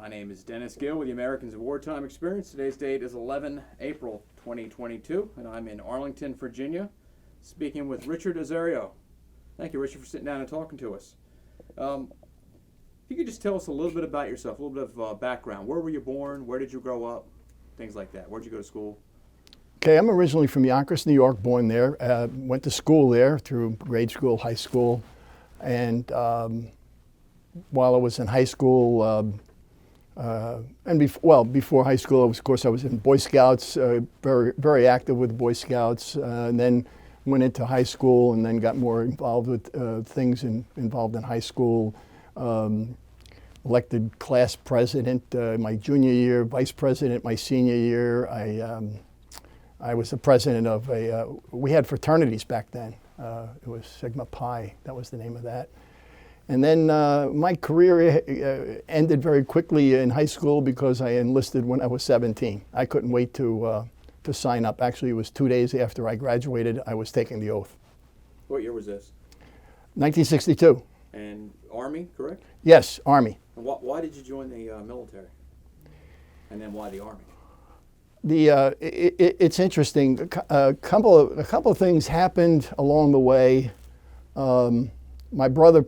My name is Dennis Gill with the Americans of Wartime Experience. Today's date is 11 April 2022, and I'm in Arlington, Virginia, speaking with Richard Azzaro. Thank you, Richard, for sitting down and talking to us. If you could just tell us a little bit about yourself, a little bit of background. Where were you born? Where did you grow up? Things like that. Where did you go to school? Okay, I'm originally from Yonkers, New York, born there. Went to school there through grade school, high school, and while I was in high school, before high school, of course, I was in Boy Scouts, very active with Boy Scouts, and then went into high school and then got more involved with things involved in high school. Elected class president my junior year, vice president my senior year. I was the president of we had fraternities back then. It was Sigma Pi, that was the name of that. And then my career ended very quickly in high school because I enlisted when I was 17. I couldn't wait to sign up. Actually, it was 2 days after I graduated, I was taking the oath. What year was this? 1962. And Army, correct? Yes, Army. And why did you join the military? And then why the Army? It's interesting. A couple of things happened along the way. My brother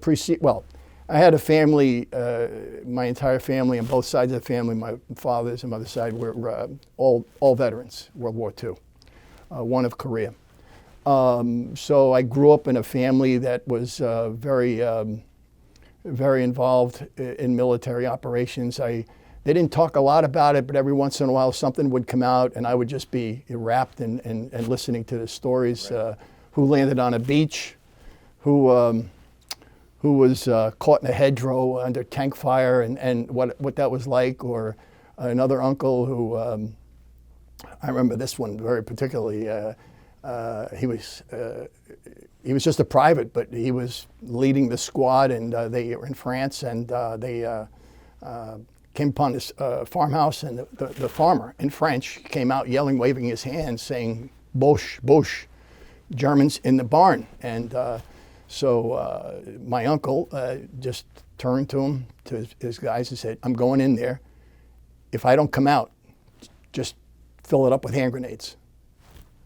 I had a family. My entire family on both sides of the family, my father's and mother's side, were all veterans, World War II, one of Korea. So I grew up in a family that was very involved in military operations. They didn't talk a lot about it, but every once in a while something would come out and I would just be wrapped in listening to the stories. Right. Who landed on a beach, who was caught in a hedgerow under tank fire and what that was like, or another uncle who, I remember this one very particularly, he was just a private, but he was leading the squad, and they were in France, and they came upon this farmhouse, and the farmer in French came out yelling, waving his hands, saying, "Boche, Boche," Germans in the barn. And so my uncle just turned to him, to his guys, and said, "I'm going in there. If I don't come out, just fill it up with hand grenades."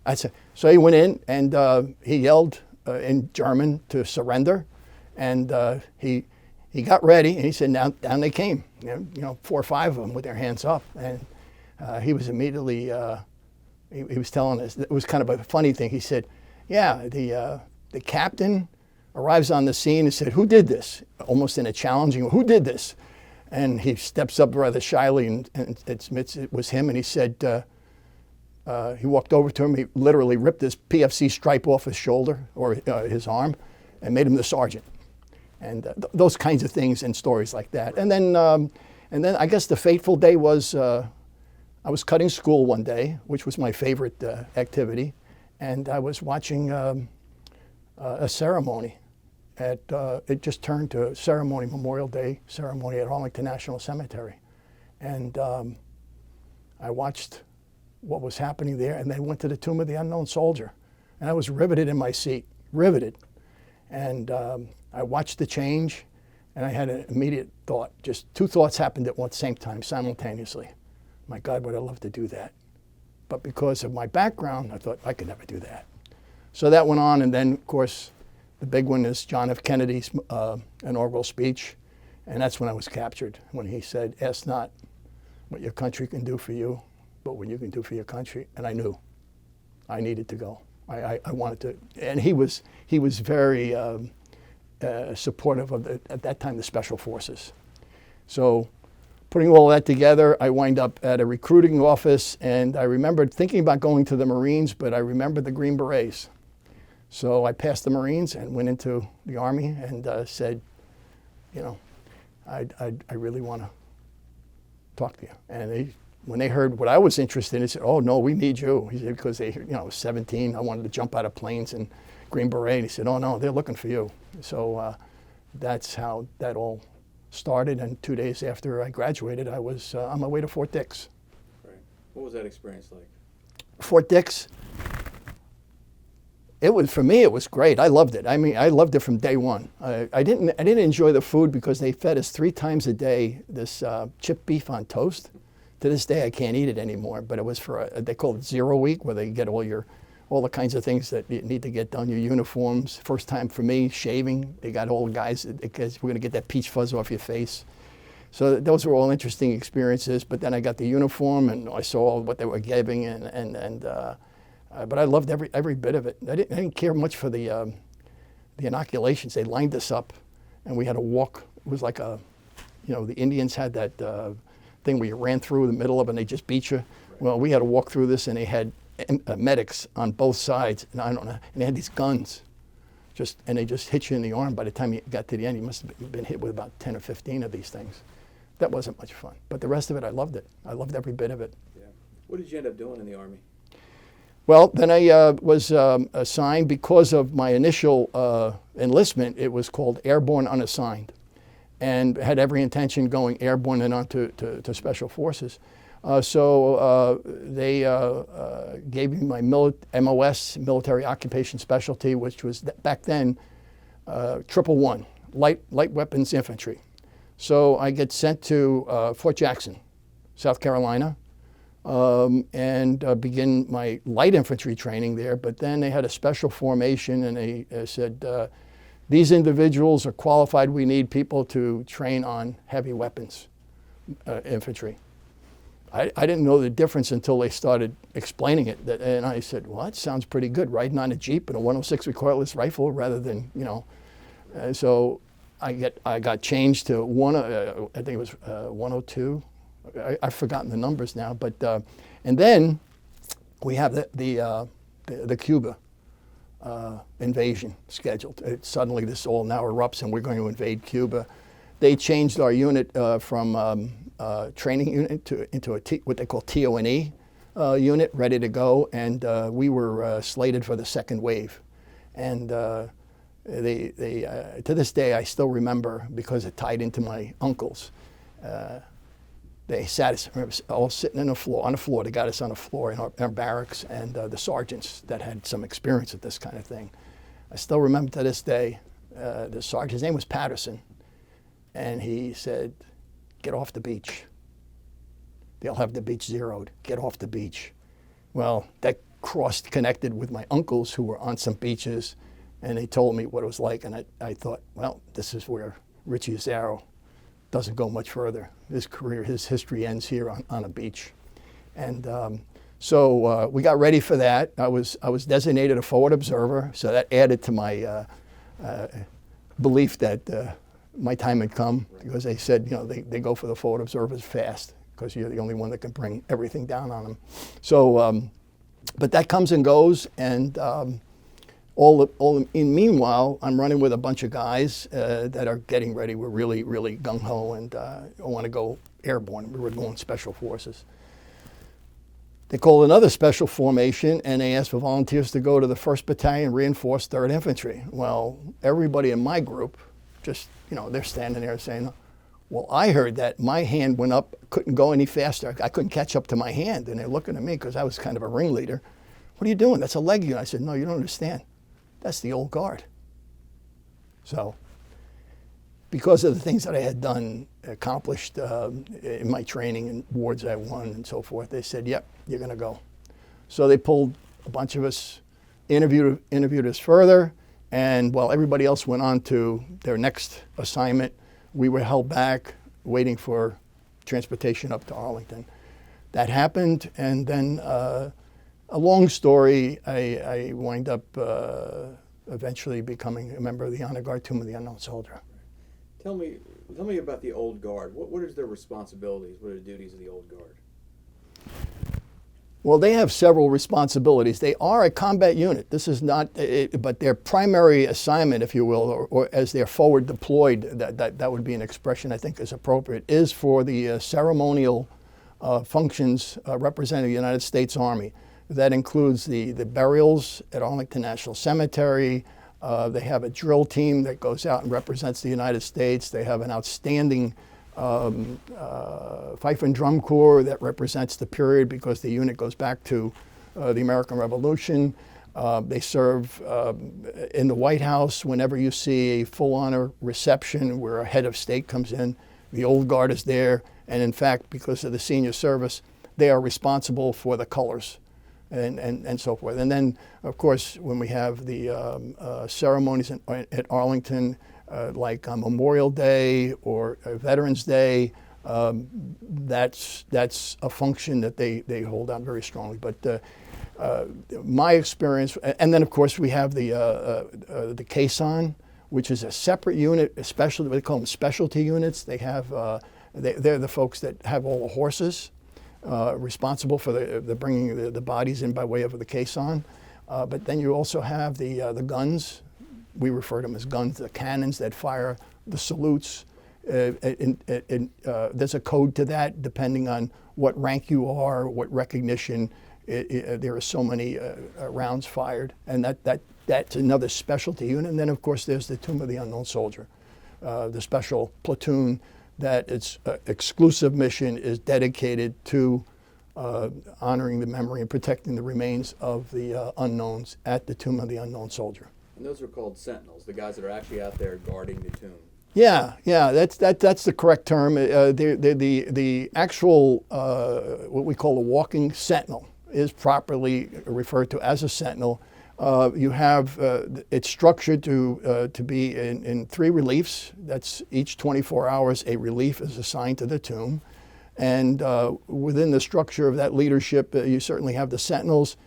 I said, so he went in and he yelled in German to surrender, and he got ready, and he said, down they came, 4 or 5 of them with their hands up, and he was immediately, he was telling us, it was kind of a funny thing. He said, yeah, the captain arrives on the scene and said, "Who did this?" Almost in a challenging, "Who did this?" And he steps up rather shyly and admits it was him, and he said, he walked over to him, he literally ripped his PFC stripe off his shoulder or his arm and made him the sergeant. And those kinds of things and stories like that. And then I guess the fateful day was, I was cutting school one day, which was my favorite activity, and I was watching a ceremony. It just turned to ceremony, Memorial Day ceremony at Arlington National Cemetery. And I watched what was happening there, and then went to the Tomb of the Unknown Soldier. And I was riveted in my seat, riveted. And I watched the change, and I had an immediate thought. Just 2 thoughts happened at one same time, simultaneously. My God, would I love to do that. But because of my background, I thought, I could never do that. So that went on, and then, of course, the big one is John F. Kennedy's inaugural speech, and that's when I was captured, when he said, "Ask not what your country can do for you, but what you can do for your country." And I knew I needed to go. I wanted to, and he was very supportive of at that time, the Special Forces. So putting all that together, I wind up at a recruiting office, and I remembered thinking about going to the Marines, but I remembered the Green Berets. So I passed the Marines and went into the Army and said, I really want to talk to you. And when they heard what I was interested in, they said, "Oh no, we need you." He said, because I was 17, I wanted to jump out of planes and Green Beret. And he said, "Oh no, they're looking for you." So that's how that all started. And 2 days after I graduated, I was on my way to Fort Dix. Right. What was that experience like? Fort Dix, It was, for me, it was great. I loved it. I mean, I loved it from day one. I didn't enjoy the food because they fed us 3 times a day this chipped beef on toast. To this day, I can't eat it anymore, but it was for they call it 0 week, where they get all the kinds of things that you need to get done, your uniforms. First time for me, shaving. They got all the guys, because we're going to get that peach fuzz off your face. So those were all interesting experiences. But then I got the uniform, and I saw what they were giving, but I loved every bit of it. I didn't care much for the inoculations. They lined us up, and we had to walk. It was like the Indians had that thing where you ran through the middle of it and they just beat you. Right. Well, we had to walk through this, and they had medics on both sides, and I don't know, and they had these guns, and they just hit you in the arm. By the time you got to the end, you must have been hit with about 10 or 15 of these things. That wasn't much fun, but the rest of it, I loved it. I loved every bit of it. Yeah. What did you end up doing in the Army? Well, then I was assigned, because of my initial enlistment. It was called Airborne Unassigned, and had every intention going airborne and on to Special Forces. So they gave me my MOS, Military Occupation Specialty, which was back then 111, light weapons infantry. So I get sent to Fort Jackson, South Carolina, and begin my light infantry training there. But then they had a special formation, and they said, these individuals are qualified. We need people to train on heavy weapons infantry. I didn't know the difference until they started explaining it. And I said, well, that sounds pretty good, riding on a Jeep and a 106 recoilless rifle rather than, so I got changed to I think it was 102. I've forgotten the numbers now, but and then we have the Cuba invasion scheduled. Suddenly this all now erupts, and we're going to invade Cuba. They changed our unit from training unit into what they call TONE unit, ready to go, and we were slated for the second wave. And they to this day, I still remember, because it tied into my uncles. They sat us all sitting on the floor. They got us on the floor in our barracks, and the sergeants that had some experience with this kind of thing. I still remember to this day, the sergeant, his name was Patterson, and he said, get off the beach. They'll have the beach zeroed. Get off the beach. Well, that connected with my uncles who were on some beaches, and they told me what it was like, and I thought, well, this is where Richie Azzaro doesn't go much further. His career, his history ends here on a beach. And so we got ready for that. I was designated a forward observer, so that added to my belief that my time had come, because they said, they go for the forward observers fast, because you're the only one that can bring everything down on them. So, but that comes and goes, and meanwhile, I'm running with a bunch of guys that are getting ready. We're really, really gung-ho, and want to go airborne. We were going Special Forces. They called another special formation, and they asked for volunteers to go to the 1st Battalion Reinforced 3rd Infantry. Well, everybody in my group, just, they're standing there saying, well, I heard that my hand went up, couldn't go any faster. I couldn't catch up to my hand, and they're looking at me because I was kind of a ringleader. What are you doing? That's a leg unit. I said, no, you don't understand. That's the old guard. So, because of the things that I had done, accomplished in my training and awards I won and so forth, they said, yep, you're going to go. So they pulled a bunch of us, interviewed us further, and while everybody else went on to their next assignment, we were held back waiting for transportation up to Arlington. That happened, and then a long story, I wind up eventually becoming a member of the Honor Guard Tomb of the Unknown Soldier. Tell me about the Old Guard. What is their responsibilities? What are the duties of the Old Guard? Well, they have several responsibilities. They are a combat unit. This is not, but their primary assignment, if you will, or as they're forward deployed, that would be an expression I think is appropriate, is for the ceremonial functions representing the United States Army. That includes the burials at Arlington National Cemetery. They have a drill team that goes out and represents the United States. They have an outstanding fife and drum corps that represents the period, because the unit goes back to the American Revolution. They serve in the White House. Whenever you see a full honor reception where a head of state comes in, the old guard is there. And in fact, because of the senior service, they are responsible for the colors and so forth. And then, of course, when we have the ceremonies at Arlington, like on Memorial Day or Veterans Day, that's a function that they hold on very strongly. But my experience, and then of course we have the caisson, which is a separate unit, especially they call them specialty units. They have they're the folks that have all the horses responsible for the bringing the bodies in by way of the caisson. But then you also have the guns. We refer to them as guns, the cannons that fire the salutes. There's a code to that depending on what rank you are, what recognition. There are so many rounds fired, and that's another specialty unit. And then, of course, there's the Tomb of the Unknown Soldier, the special platoon that its exclusive mission is dedicated to honoring the memory and protecting the remains of the unknowns at the Tomb of the Unknown Soldier. And those are called sentinels, the guys that are actually out there guarding the tomb. Yeah, that's the correct term. The actual what we call a walking sentinel is properly referred to as a sentinel. You have it's structured to be in 3 reliefs. That's each 24 hours a relief is assigned to the tomb, and within the structure of that leadership, you certainly have the sentinels.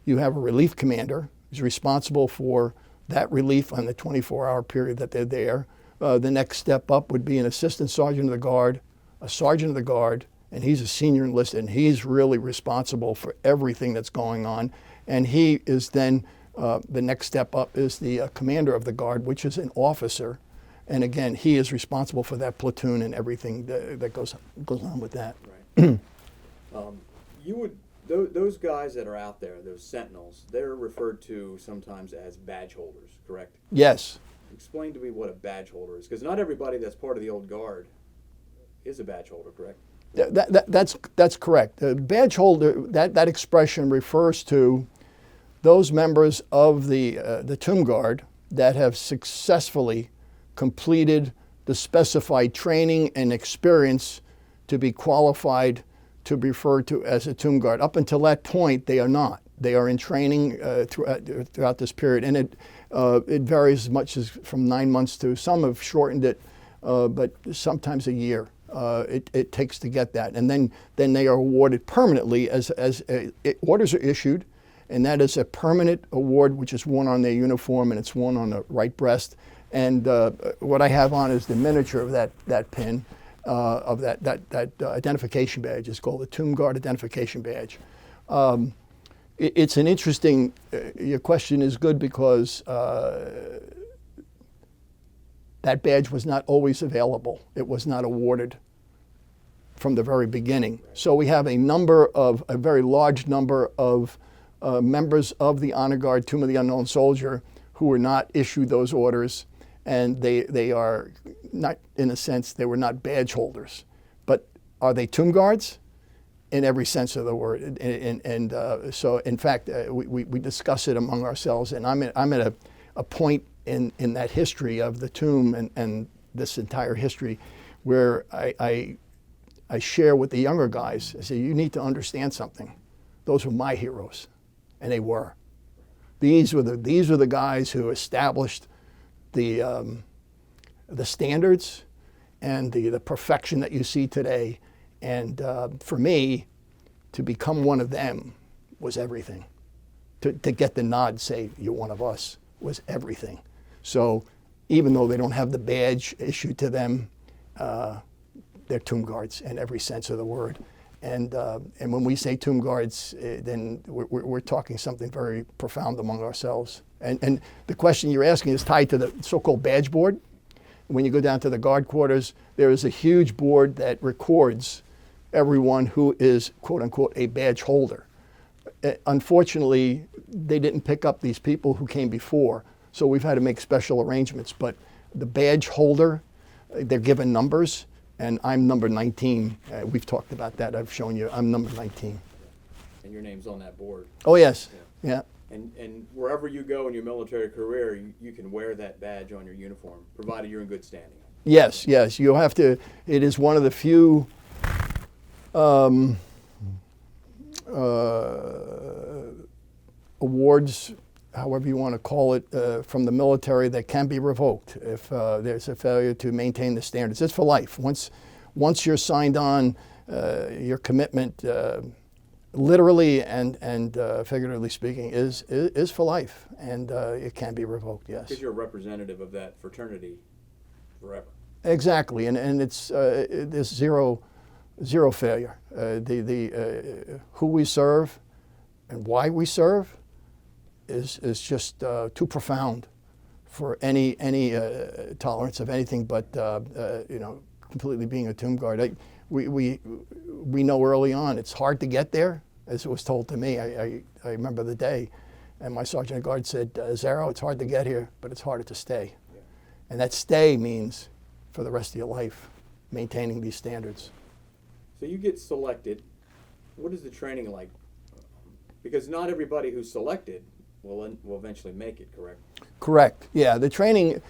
You have a relief commander who's responsible for that relief on the 24-hour period that they're there. The next step up would be an assistant sergeant of the guard, a sergeant of the guard, and he's a senior enlisted, and he's really responsible for everything that's going on. And he is then, the next step up is the commander of the guard, which is an officer. And again, he is responsible for that platoon and everything that goes on with that. Right. Those guys that are out there, those sentinels, they're referred to sometimes as badge holders, correct? Yes. Explain to me what a badge holder is, because not everybody that's part of the old guard is a badge holder, correct? That's correct. The badge holder, that expression refers to those members of the tomb guard that have successfully completed the specified training and experience to be qualified to be referred to as a tomb guard. Up until that point, they are not. They are in training throughout this period, and it varies as much as from 9 months to some have shortened it, but sometimes a year. It takes to get that, and then they are awarded permanently as orders are issued, and that is a permanent award which is worn on their uniform and it's worn on the right breast. And what I have on is the miniature of that pin of that identification badge. It's called the Tomb Guard Identification Badge. It's an interesting. Your question is good because that badge was not always available. It was not awarded from the very beginning. So we have a very large number of members of the Honor Guard Tomb of the Unknown Soldier who were not issued those orders, and they are not, in a sense, they were not badge holders. But are they tomb guards? In every sense of the word. And so, in fact, we discuss it among ourselves, and I'm at a point in that history of the tomb and this entire history where I share with the younger guys. I say, you need to understand something. Those were my heroes, and they were. These were the guys who established the standards and the perfection that you see today. And for me, to become one of them was everything. To get the nod, say, you're one of us, was everything. So even though they don't have the badge issued to them, they're tomb guards in every sense of the word. And when we say tomb guards, then we're talking something very profound among ourselves. And the question you're asking is tied to the so-called badge board. When you go down to the guard quarters, there is a huge board that records everyone who is, quote unquote, a badge holder. Unfortunately, they didn't pick up these people who came before, so we've had to make special arrangements. But the badge holder, they're given numbers, and I'm number 19. We've talked about that. I've shown you. I'm number 19. And your name's on that board. Oh, yes. Yeah. And wherever you go in your military career, you can wear that badge on your uniform, provided you're in good standing. Yes, yes. You have to. It is one of the few awards, however you want to call it, from the military that can be revoked if there's a failure to maintain the standards. It's for life. Once you're signed on, your commitment, literally and figuratively speaking, is for life, and it can be revoked. Yes. Because you're a representative of that fraternity forever. Exactly, and it's there's zero failure. Who we serve and why we serve is just too profound for any tolerance of anything but completely being a tomb guard. We know early on it's hard to get there, as it was told to me. I remember the day, and my sergeant of guard said, "Azzaro, it's hard to get here, but it's harder to stay." Yeah. And that stay means for the rest of your life, maintaining these standards. So you get selected. What is the training like? Because not everybody who's selected will eventually make it, correct? Correct. Yeah, the training,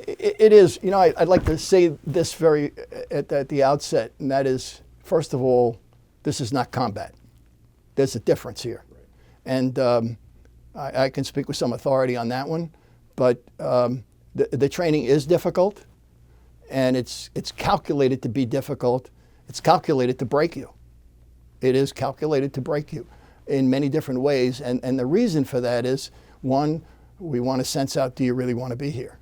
it is, I'd like to say this very at the outset, and that is, first of all, this is not combat. There's a difference here. Right. And I can speak with some authority on that one, but the training is difficult, and it's calculated to be difficult. It's calculated to break you. It is calculated to break you in many different ways, and the reason for that is, one, we want to sense out, do you really want to be here?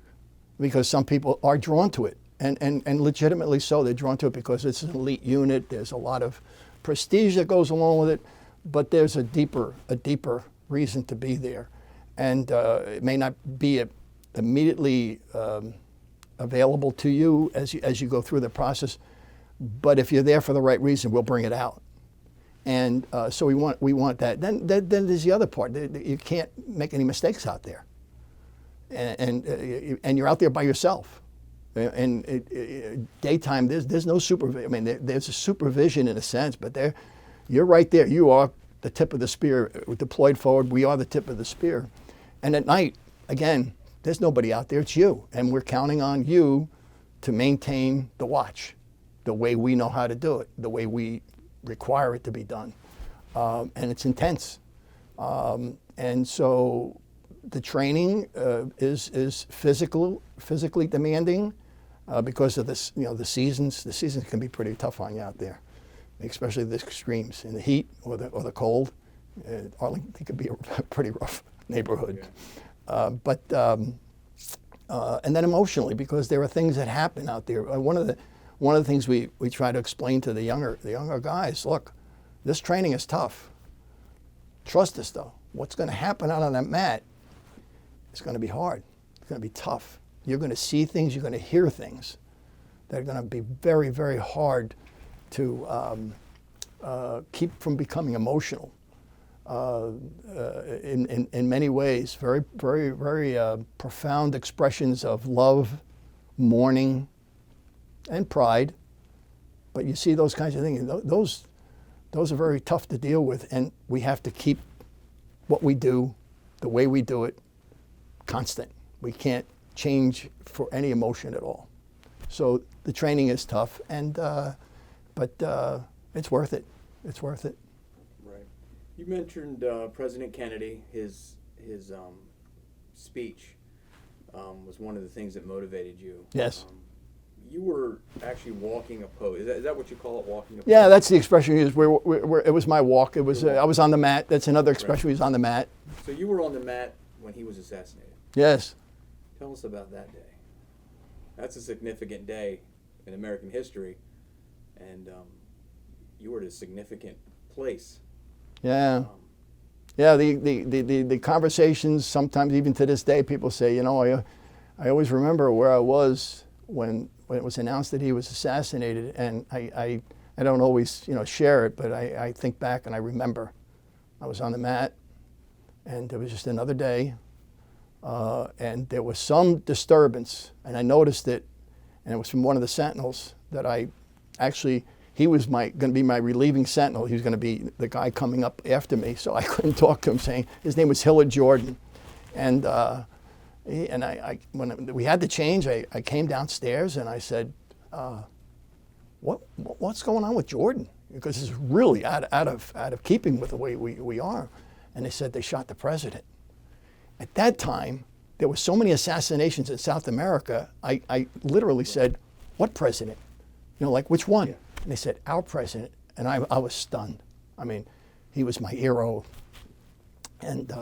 Because some people are drawn to it, and legitimately so. They're drawn to it because it's an elite unit. There's a lot of prestige that goes along with it, but there's a deeper reason to be there, and it may not be immediately available to you as you go through the process, but if you're there for the right reason, we'll bring it out. And so we want that. Then there's the other part. You can't make any mistakes out there, and you're out there by yourself. And daytime, there's no supervision. I mean, there's a supervision in a sense, but you're right there. You are the tip of the spear. Deployed forward, we are the tip of the spear. And at night, again, there's nobody out there. It's you, and we're counting on you to maintain the watch, the way we know how to do it, the way we require it to be done, and it's intense. And so the training is physically demanding because of this. The seasons. The seasons can be pretty tough on you out there, especially the extremes in the heat or the cold. Arlington could be a pretty rough neighborhood. Yeah. And then emotionally, because there are things that happen out there. One of the things we try to explain to the younger guys, look, this training is tough. Trust us though. What's going to happen out on that mat is going to be hard. It's going to be tough. You're going to see things, you're going to hear things that are going to be very, very hard to keep from becoming emotional. In many ways, very, very, very profound expressions of love, mourning, and pride. But you see those kinds of things. Those are very tough to deal with, and we have to keep what we do, the way we do it, constant. We can't change for any emotion at all. So the training is tough, but it's worth it. It's worth it. Right. You mentioned President Kennedy. His speech was one of the things that motivated you. Yes. You were actually walking a post. Is that what you call it, walking a post? Yeah, that's the expression we use. Where it was my walk. It was I was on the mat. That's another expression. We use on the mat. So you were on the mat when he was assassinated. Yes. Tell us about that day. That's a significant day in American history, and you were at a significant place. Yeah. Yeah. The conversations. Sometimes even to this day, people say, I always remember where I was when it was announced that he was assassinated, and I don't always share it, but I think back and I remember I was on the mat, and it was just another day, and there was some disturbance, and I noticed it, and it was from one of the sentinels that I actually he was going to be my relieving sentinel. He was going to be the guy coming up after me, so I couldn't talk to him. Saying his name was Hillard Jordan, and when we had the change, I came downstairs and I said, "What's going on with Jordan? Because this is really out of keeping with the way we are." And they said they shot the president. At that time, there were so many assassinations in South America. I literally said, "What president? You know, like which one?" Yeah. And they said, "Our president." And I was stunned. I mean, he was my hero. And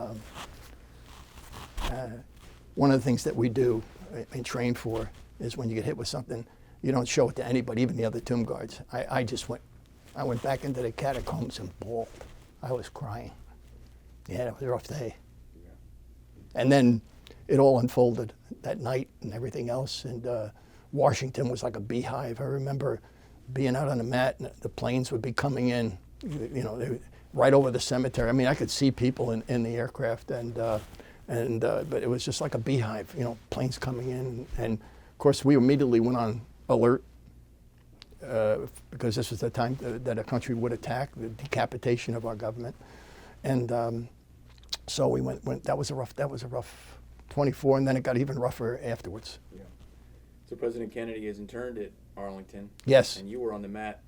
one of the things that we do and train for is when you get hit with something, you don't show it to anybody, even the other tomb guards. I went back into the catacombs and bawled. I was crying. Yeah, it was a rough day. Yeah. And then it all unfolded that night and everything else. And Washington was like a beehive. I remember being out on the mat and the planes would be coming in, you know, right over the cemetery. I mean, I could see people in the aircraft, but it was just like a beehive, you know, planes coming in. And of course, we immediately went on alert because this was the time that a country would attack, the decapitation of our government. And so we went. That was a rough 24, and then it got even rougher afterwards. Yeah. So President Kennedy is interned at Arlington. Yes. And you were on the mat.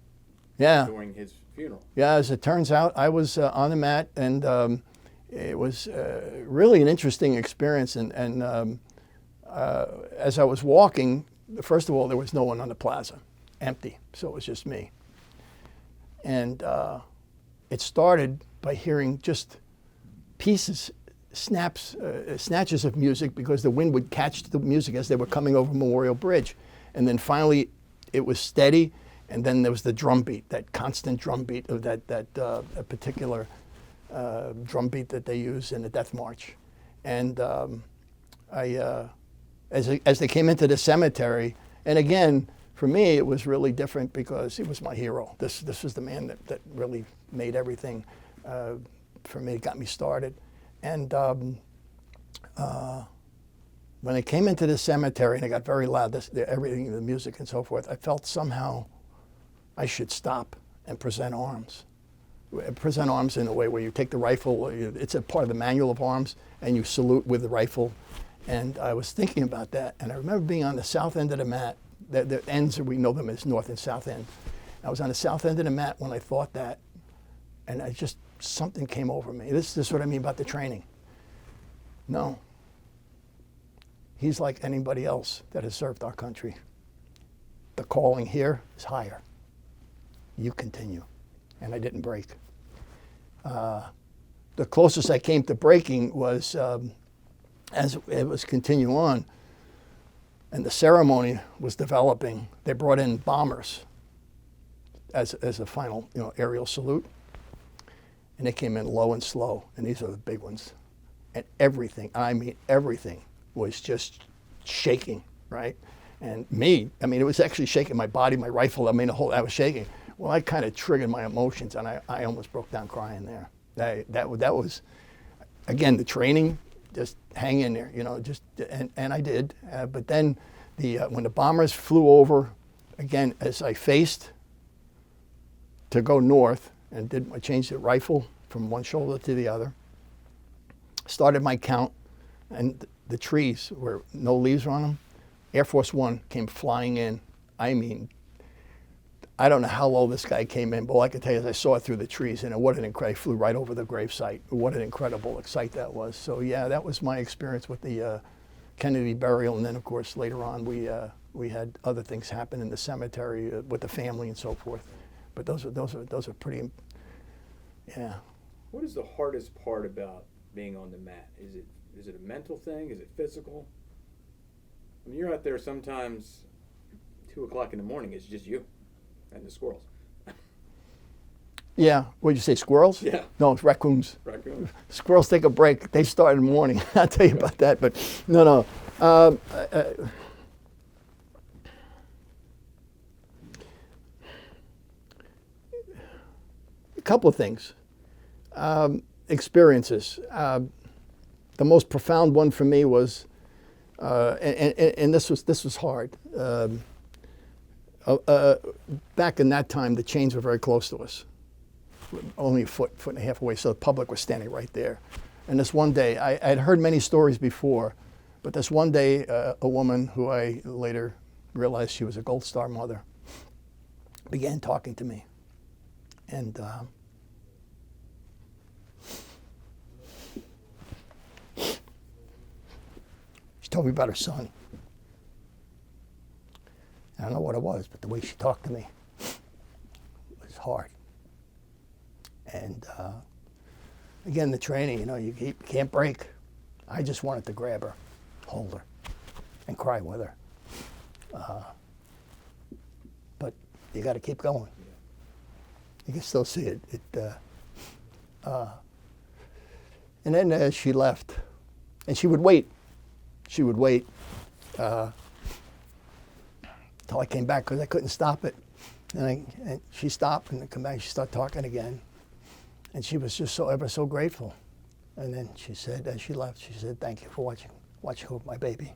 Yeah. During his funeral. Yeah, as it turns out, I was on the mat, and it was really an interesting experience. And as I was walking, first of all, there was no one on the plaza, empty. So it was just me. And it started by hearing just pieces, snatches of music, because the wind would catch the music as they were coming over Memorial Bridge. And then finally it was steady, and then there was the drum beat, that constant drum beat of that particular drum beat that they use in the Death March. And as they came into the cemetery, and again, for me, it was really different because he was my hero. This was the man that really made everything for me, got me started. And when they came into the cemetery and it got very loud, everything, the music and so forth, I felt somehow I should stop and present arms. Present arms in a way where you take the rifle, it's a part of the manual of arms, and you salute with the rifle. And I was thinking about that, and I remember being on the south end of the mat. The ends, we know them as north and south end. I was on the south end of the mat when I thought that, and something came over me. This is what I mean about the training. No. He's like anybody else that has served our country. The calling here is higher. You continue. And I didn't break. The closest I came to breaking was as it was continuing on, and the ceremony was developing. They brought in bombers as a final, aerial salute. And they came in low and slow, and these are the big ones. And everything, I mean everything, was just shaking, right? And it was actually shaking my body, my rifle, I was shaking. Well, I kind of triggered my emotions, and I almost broke down crying there. That was, again, the training, just hang in there, and I did. But then when the bombers flew over, again, as I faced to go north, and I changed the rifle from one shoulder to the other, started my count, and the trees were no leaves on them. Air Force One came flying in. I don't know how low this guy came in, but all I can tell you is I saw it through the trees, and he flew right over the gravesite. What an incredible sight that was. So yeah, that was my experience with the Kennedy burial, and then of course later on we had other things happen in the cemetery with the family and so forth. But those are pretty, yeah. What is the hardest part about being on the mat? Is it a mental thing? Is it physical? I mean, you're out there sometimes 2 o'clock in the morning. It's just you and the squirrels. Yeah. What did you say, squirrels? Yeah. No, it's raccoons. Raccoons. Squirrels take a break. They start in the morning. I'll tell you about that. But no. A couple of things. Experiences. The most profound one for me was, and this was hard. back in that time, the chains were very close to us, only a foot and a half away, so the public was standing right there. And this one day, I had heard many stories before, but this one day, a woman who I later realized she was a Gold Star mother began talking to me. And she told me about her son. I don't know what it was, but the way she talked to me was hard. And again, the training, you can't break. I just wanted to grab her, hold her, and cry with her. But you got to keep going. You can still see it. And then she left, and she would wait. She would wait till I came back because I couldn't stop it. And she stopped and come back. She started talking again, and she was just ever so grateful. And then she said, as she left, she said, "Thank you for watching over my baby."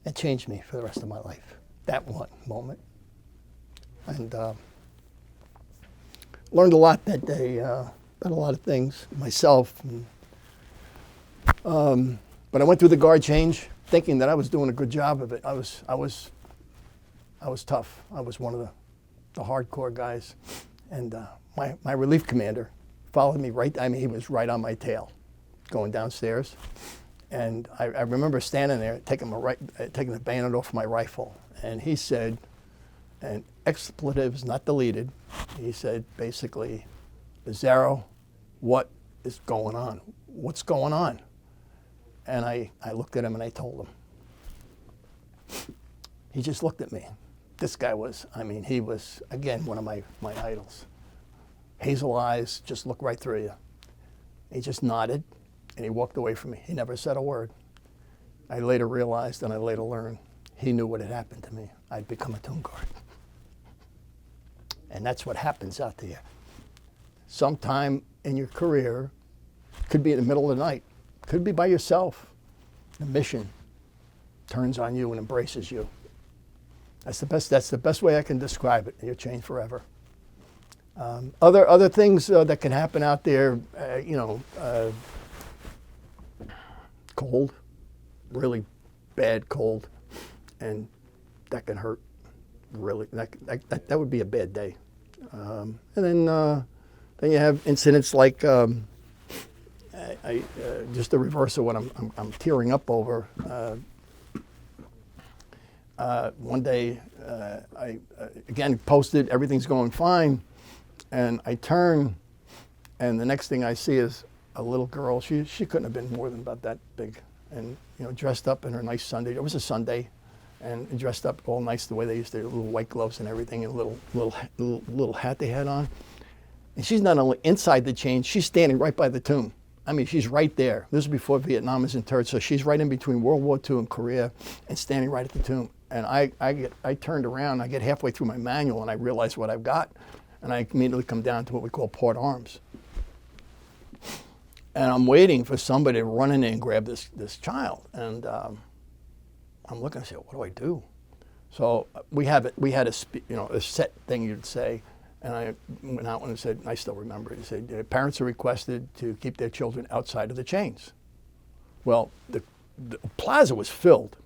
It changed me for the rest of my life. That one moment, and learned a lot that day. About a lot of things myself. And, but I went through the guard change, thinking that I was doing a good job of it. I was tough. I was one of the hardcore guys, and my relief commander followed me right. I mean, he was right on my tail, going downstairs, and I remember standing there taking the bayonet off my rifle, and he said, and expletives not deleted, he said basically, "Azzaro, what is going on? What's going on?" And I looked at him and I told him. He just looked at me. This guy was, he was, again, one of my idols. Hazel eyes, just look right through you. He just nodded and he walked away from me. He never said a word. I later realized and I later learned he knew what had happened to me. I'd become a tomb guard. And that's what happens out there. Sometime in your career, could be in the middle of the night, could be by yourself. The mission turns on you and embraces you. That's the best way I can describe it. You're changed forever. Other things that can happen out there, cold, really bad cold, and that can hurt. Really, that would be a bad day. And then you have incidents like just the reverse of what I'm tearing up over. One day, I again posted, everything's going fine, and I turn, and the next thing I see is a little girl. She couldn't have been more than about that big, and dressed up in her nice Sunday. It was a Sunday, and dressed up all nice the way they used to, little white gloves and everything, and little hat they had on. And she's not only inside the chain, she's standing right by the tomb. She's right there. This is before Vietnam was interred, so she's right in between World War II and Korea, and standing right at the tomb. And I turned around, I get halfway through my manual, and I realize what I've got, and I immediately come down to what we call port arms. And I'm waiting for somebody to run in there and grab this child, and I'm looking and say, what do I do? So we had a set thing you'd say. And I went out and said, and I still remember it, he said, parents are requested to keep their children outside of the chains. Well, the plaza was filled,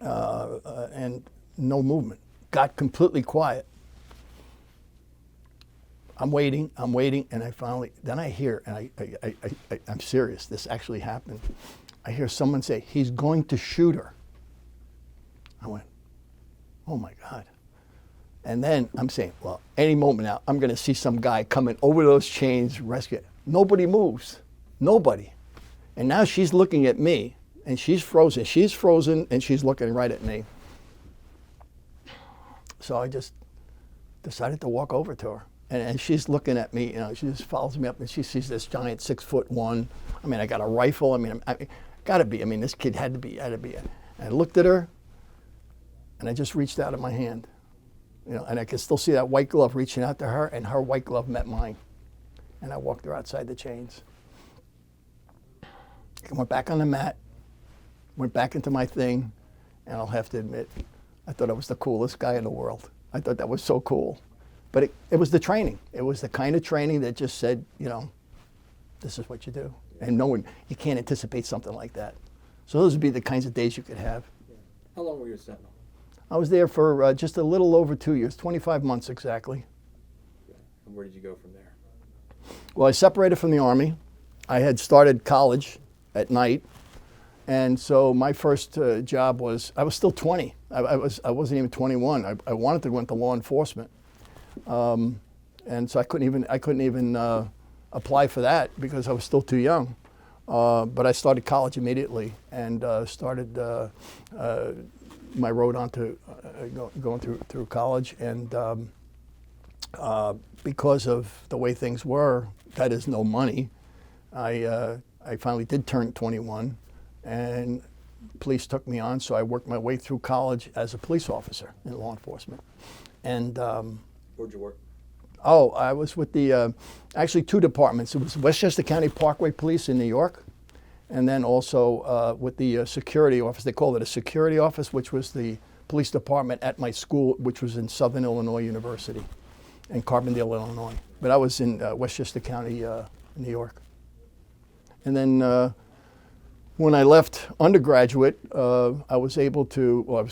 and no movement. Got completely quiet. I'm waiting, and then I hear, and I'm serious, this actually happened. I hear someone say, "He's going to shoot her." I went, oh my God. And then I'm saying, well, any moment now, I'm going to see some guy coming over those chains, rescue. Nobody moves. Nobody. And now she's looking at me, and she's frozen. She's frozen, and she's looking right at me. So I just decided to walk over to her. And she's looking at me, she just follows me up, and she sees this giant 6'1". I got a rifle. Gotta be. This kid had to be. And I looked at her, and I just reached out at my hand. And I could still see that white glove reaching out to her, and her white glove met mine. And I walked her outside the chains. I went back on the mat, went back into my thing, and I'll have to admit, I thought I was the coolest guy in the world. I thought that was so cool. But it was the training. It was the kind of training that just said, you know, this is what you do. And you can't anticipate something like that. So those would be the kinds of days you could have. Yeah. How long were you a sentinel? I was there for just a little over 2 years, 25 months exactly. Okay. And where did you go from there? Well, I separated from the Army. I had started college at night. And so my first job was, I was still 20. I wasn't even 21. I wanted to go into law enforcement. And so I couldn't even apply for that because I was still too young. But I started college immediately and started my road onto going through college. And because of the way things were, that is no money, I finally did turn 21. And police took me on, so I worked my way through college as a police officer in law enforcement. And where'd you work? Oh, I was with the actually two departments. It was Westchester County Parkway Police in New York, and then also with the security office. They called it a security office, which was the police department at my school, which was in Southern Illinois University, in Carbondale, Illinois. But I was in Westchester County, New York. And then when I left undergraduate, I was able to, well,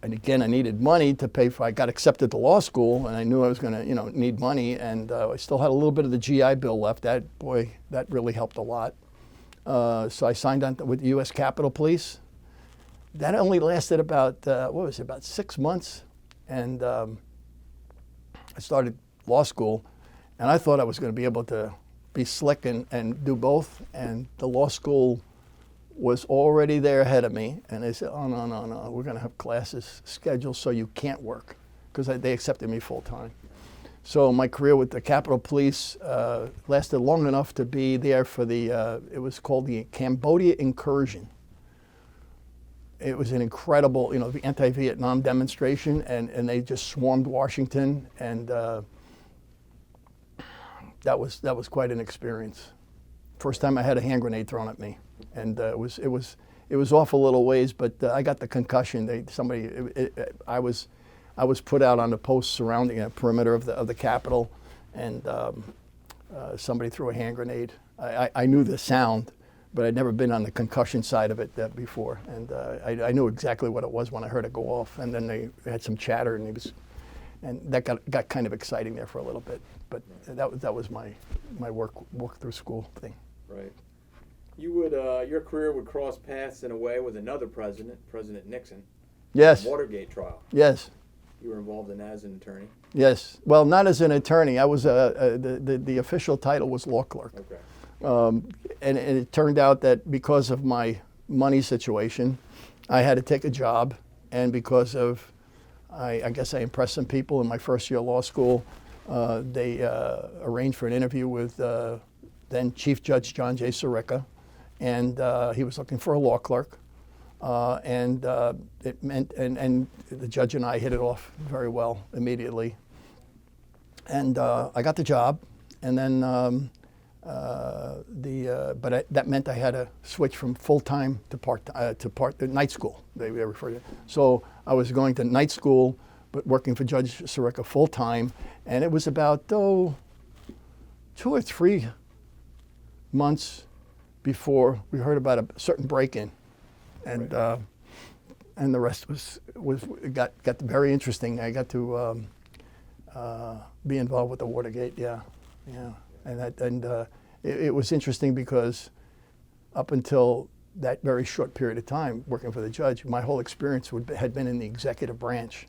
and again, I needed money to pay for, I got accepted to law school, and I knew I was going to, need money, and I still had a little bit of the GI Bill left. That really helped a lot. So I signed on with the U.S. Capitol Police. That only lasted about, about 6 months, and I started law school, and I thought I was going to be able to be slick and do both, and the law school was already there ahead of me, and they said, oh, no, we're going to have classes scheduled so you can't work, because they accepted me full time. So my career with the Capitol Police lasted long enough to be there for it was called the Cambodia Incursion. It was an incredible, the anti-Vietnam demonstration, and they just swarmed Washington, and that was quite an experience. First time I had a hand grenade thrown at me. And it was off a little ways, but I got the concussion. I was put out on the post surrounding a perimeter of the Capitol, and somebody threw a hand grenade. I knew the sound, but I'd never been on the concussion side of it before, and I knew exactly what it was when I heard it go off. And then they had some chatter, and that got kind of exciting there for a little bit. But that was my work through school thing. Right. Your career would cross paths in a way with another president, President Nixon. Yes. The Watergate trial. Yes. You were involved in that as an attorney. Yes. Well, not as an attorney. I was the official title was law clerk. Okay. And it turned out that because of my money situation, I had to take a job, and because of I guess I impressed some people in my first year of law school, they arranged for an interview with then Chief Judge John J. Sirica. And he was looking for a law clerk, and it meant, and the judge and I hit it off very well immediately. And I got the job, and then that meant I had to switch from full time to night school. They referred to it. So I was going to night school, but working for Judge Sirica full time, and it was about 2 or 3 months before we heard about a certain break-in, and Right. And the rest got very interesting. I got to be involved with the Watergate, yeah, and it was interesting because up until that very short period of time working for the judge, my whole experience had been in the executive branch.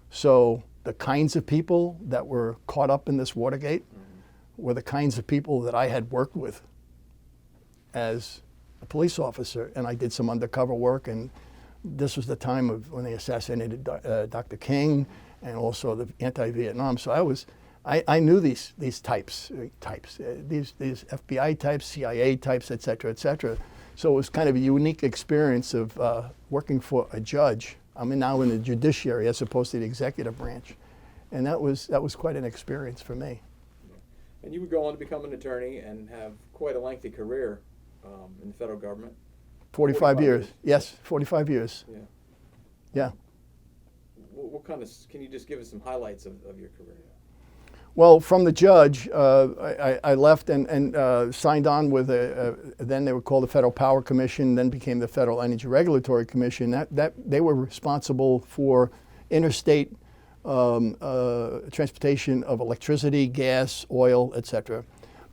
So the kinds of people that were caught up in this Watergate were the kinds of people that I had worked with as a police officer, and I did some undercover work, and this was the time of when they assassinated Dr. King, and also the anti-Vietnam. So I knew these types, these FBI types, CIA types, et cetera, et cetera. So it was kind of a unique experience of working for a judge. I'm now in the judiciary as opposed to the executive branch, and that was quite an experience for me. And you would go on to become an attorney and have quite a lengthy career in the federal government. 45 years. Yes, 45 years. Yeah. Yeah. What kind of, can you just give us some highlights of your career? Well, from the judge, I left and signed on with then they were called the Federal Power Commission, then became the Federal Energy Regulatory Commission. That they were responsible for interstate transportation of electricity, gas, oil, etc.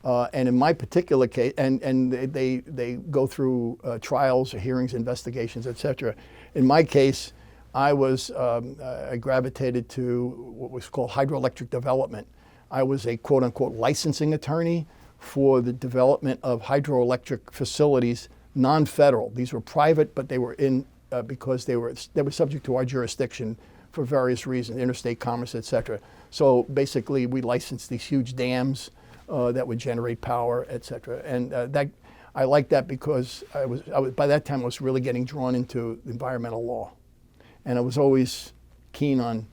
And in my particular case, and they go through trials, hearings, investigations, etc. In my case, I gravitated to what was called hydroelectric development. I was a quote-unquote licensing attorney for the development of hydroelectric facilities, non-federal. These were private, but they were in because they were subject to our jurisdiction for various reasons, interstate commerce, etc. So basically, we licensed these huge dams that would generate power, etc. And that I liked that because I was by that time I was really getting drawn into environmental law, and I was always keen on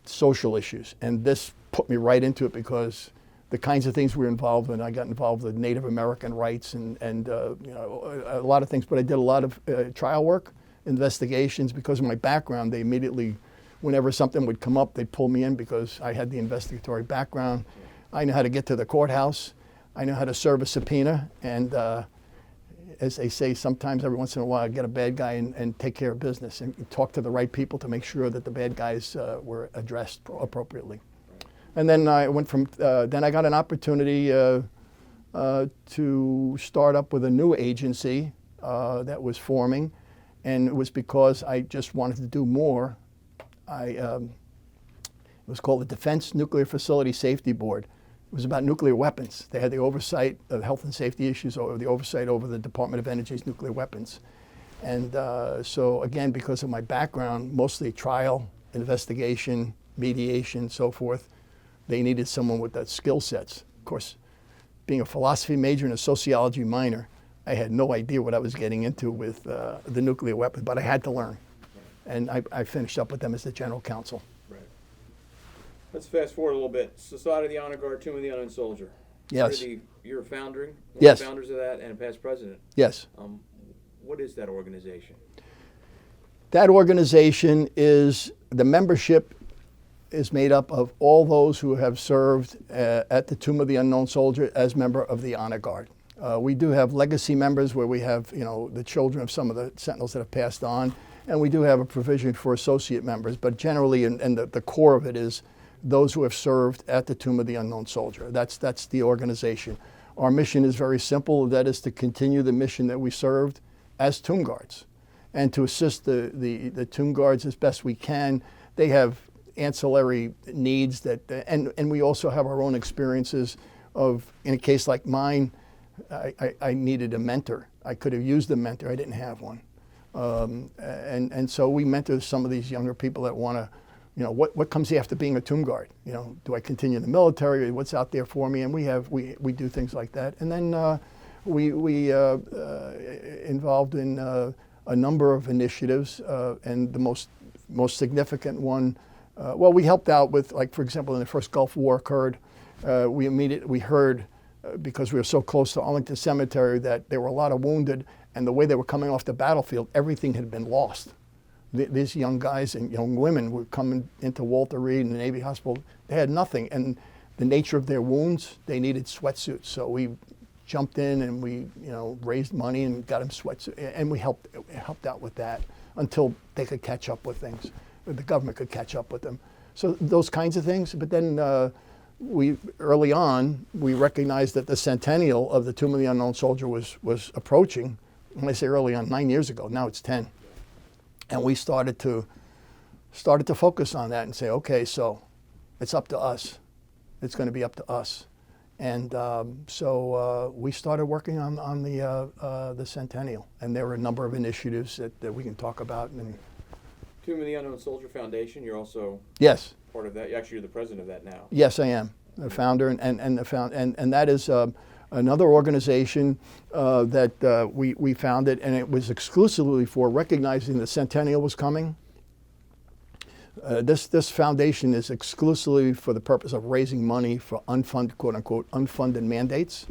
social issues, and this put me right into it because the kinds of things we were involved in. I got involved with Native American rights and you know, a lot of things, but I did a lot of trial work, investigations. Because of my background, they immediately, whenever something would come up, they'd pull me in because I had the investigatory background. I know how to get to the courthouse. I know how to serve a subpoena, and as they say, sometimes every once in a while, I get a bad guy and take care of business and talk to the right people to make sure that the bad guys were addressed appropriately. And then I went from, then I got an opportunity to start up with a new agency that was forming, and it was because I just wanted to do more. It was called the Defense Nuclear Facility Safety Board. It was about nuclear weapons. They had the oversight of health and safety issues, or the oversight over the Department of Energy's nuclear weapons. And so again, because of my background, mostly trial, investigation, mediation, so forth, they needed someone with that skill sets. Of course, being a philosophy major and a sociology minor, I had no idea what I was getting into with the nuclear weapon, but I had to learn. And I finished up with them as the general counsel. Right. Let's fast forward a little bit. Society of the Honor Guard, Tomb of the Unknown Soldier. Yes. You're a founder, one Yes. of the founders of that, and a past president. Yes. What is that organization? That organization is, the membership is made up of all those who have served at the Tomb of the Unknown Soldier as member of the Honor Guard. We do have legacy members where we have, you know, the children of some of the sentinels that have passed on, and we do have a provision for associate members, but generally, and the core of it is those who have served at the Tomb of the Unknown Soldier. That's the organization. Our mission is very simple. That is to continue the mission that we served as Tomb Guards, and to assist the Tomb Guards as best we can. They have ancillary needs that, and we also have our own experiences of, in a case like mine, I needed a mentor. I could have used a mentor, I didn't have one. And so we mentor some of these younger people that want to, you know, what comes after being a Tomb Guard? You know, do I continue in the military? What's out there for me? And we do things like that. And then we involved in a number of initiatives, and the most significant one, well, we helped out with, like, for example, when the first Gulf War occurred, we heard, because we were so close to Arlington Cemetery, that there were a lot of wounded, and the way they were coming off the battlefield, everything had been lost. These young guys and young women were coming into Walter Reed and the Navy Hospital. They had nothing, and the nature of their wounds, they needed sweatsuits. So we jumped in and we, you know, raised money and got them sweatsuits, and we helped out with that until they could catch up with things. The government could catch up with them. So those kinds of things. But then early on, we recognized that the centennial of the Tomb of the Unknown Soldier was approaching. When I say early on, 9 years ago, now it's 10. And we started to focus on that and say, okay, so it's up to us. It's going to be up to us. And so we started working on the centennial. And there were a number of initiatives that we can talk about. And Tomb of the Unknown Soldier Foundation, you're also yes. part of that. Actually, you're the president of that now. Yes, I am. The founder, and that is another organization that we founded, and it was exclusively for recognizing the centennial was coming. This foundation is exclusively for the purpose of raising money for unfunded, quote unquote, unfunded mandates,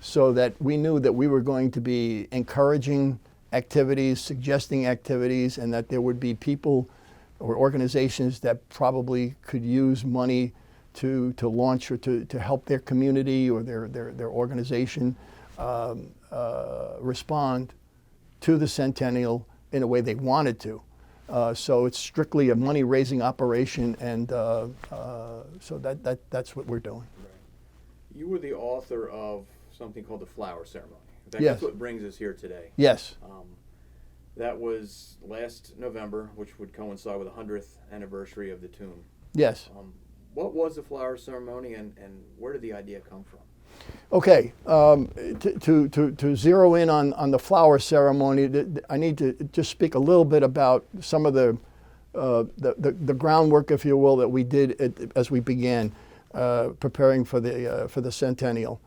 so that we knew that we were going to be encouraging activities, suggesting activities, and that there would be people or organizations that probably could use money to launch or to help their community or their organization respond to the centennial in a way they wanted to. So it's strictly a money-raising operation, and so that's what we're doing. Right. You were the author of something called the flower ceremony. In fact, Yes. That's what brings us here today. Yes. That was last November, which would coincide with the 100th anniversary of the tomb. Yes. What was the flower ceremony, and where did the idea come from? Okay, to zero in on the flower ceremony, I need to just speak a little bit about some of the groundwork, if you will, that we did as we began preparing for the centennial.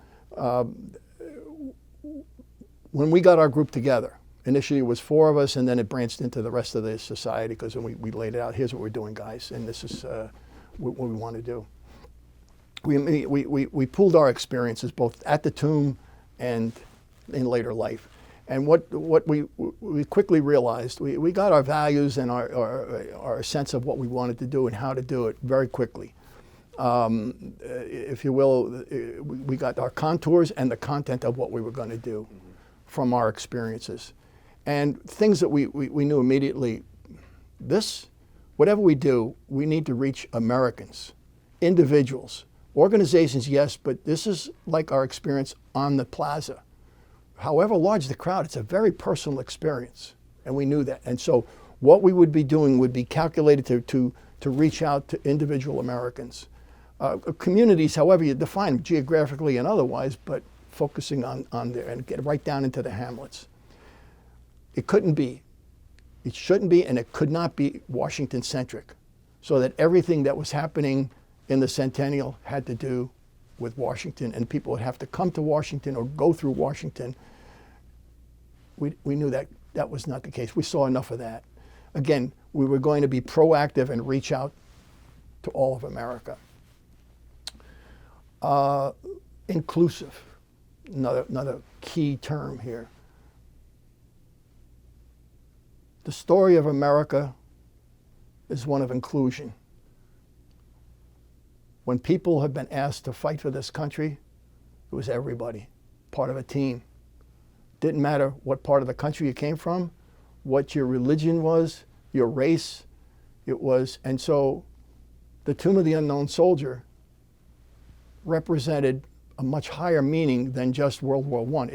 When we got our group together, initially it was 4 of us, and then it branched into the rest of the society because we laid it out. Here's what we're doing, guys, and this is what we want to do. We pooled our experiences both at the tomb and in later life. And what we quickly realized, we got our values and our sense of what we wanted to do and how to do it very quickly. If you will, we got our contours and the content of what we were going to do from our experiences. And things that we knew immediately, whatever we do, we need to reach Americans, individuals. Organizations, yes, but this is like our experience on the plaza. However large the crowd, it's a very personal experience, and we knew that. And so what we would be doing would be calculated to reach out to individual Americans. Communities, however you define them, geographically and otherwise, but focusing on there and get right down into the hamlets. It couldn't be, it shouldn't be, and it could not be Washington-centric, so that everything that was happening in the centennial had to do with Washington, and people would have to come to Washington or go through Washington. We knew that was not the case. We saw enough of that. Again, we were going to be proactive and reach out to all of America. Inclusive, another key term here. The story of America is one of inclusion. When people have been asked to fight for this country, it was everybody, part of a team. Didn't matter what part of the country you came from, what your religion was, your race, it was. And so the Tomb of the Unknown Soldier represented a much higher meaning than just World War I.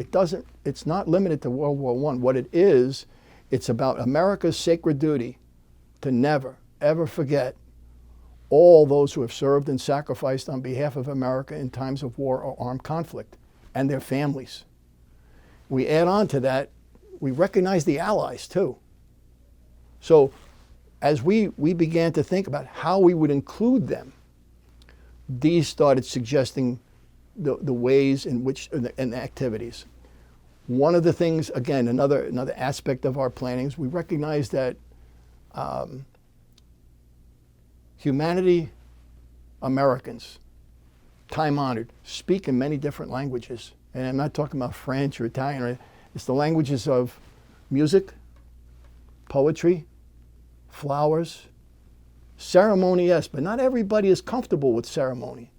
It's not limited to World War I. What it is, it's about America's sacred duty to never, ever forget all those who have served and sacrificed on behalf of America in times of war or armed conflict, and their families. We add on to that, we recognize the allies too. So as we began to think about how we would include them, these started suggesting the ways in which, and the activities. One of the things, again, another aspect of our planning is we recognize that humanity, Americans, time-honored, speak in many different languages. And I'm not talking about French or Italian. It's the languages of music, poetry, flowers, ceremony, yes, but not everybody is comfortable with ceremony.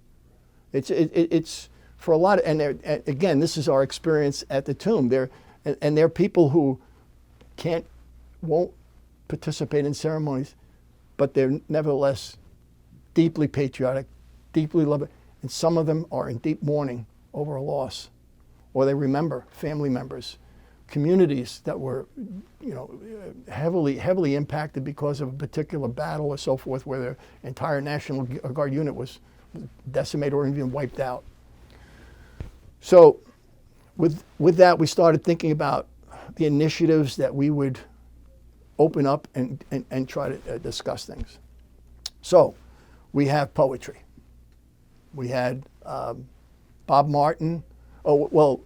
It's for a lot of, and again, this is our experience at the tomb. There are people who won't participate in ceremonies, but they're nevertheless deeply patriotic, deeply loving, and some of them are in deep mourning over a loss, or they remember family members, communities that were, heavily impacted because of a particular battle or so forth, where their entire National Guard unit was decimated or even wiped out. So, with that, we started thinking about the initiatives that we would open up and try to discuss things. So we have poetry. We had Bob Martin. Oh, well,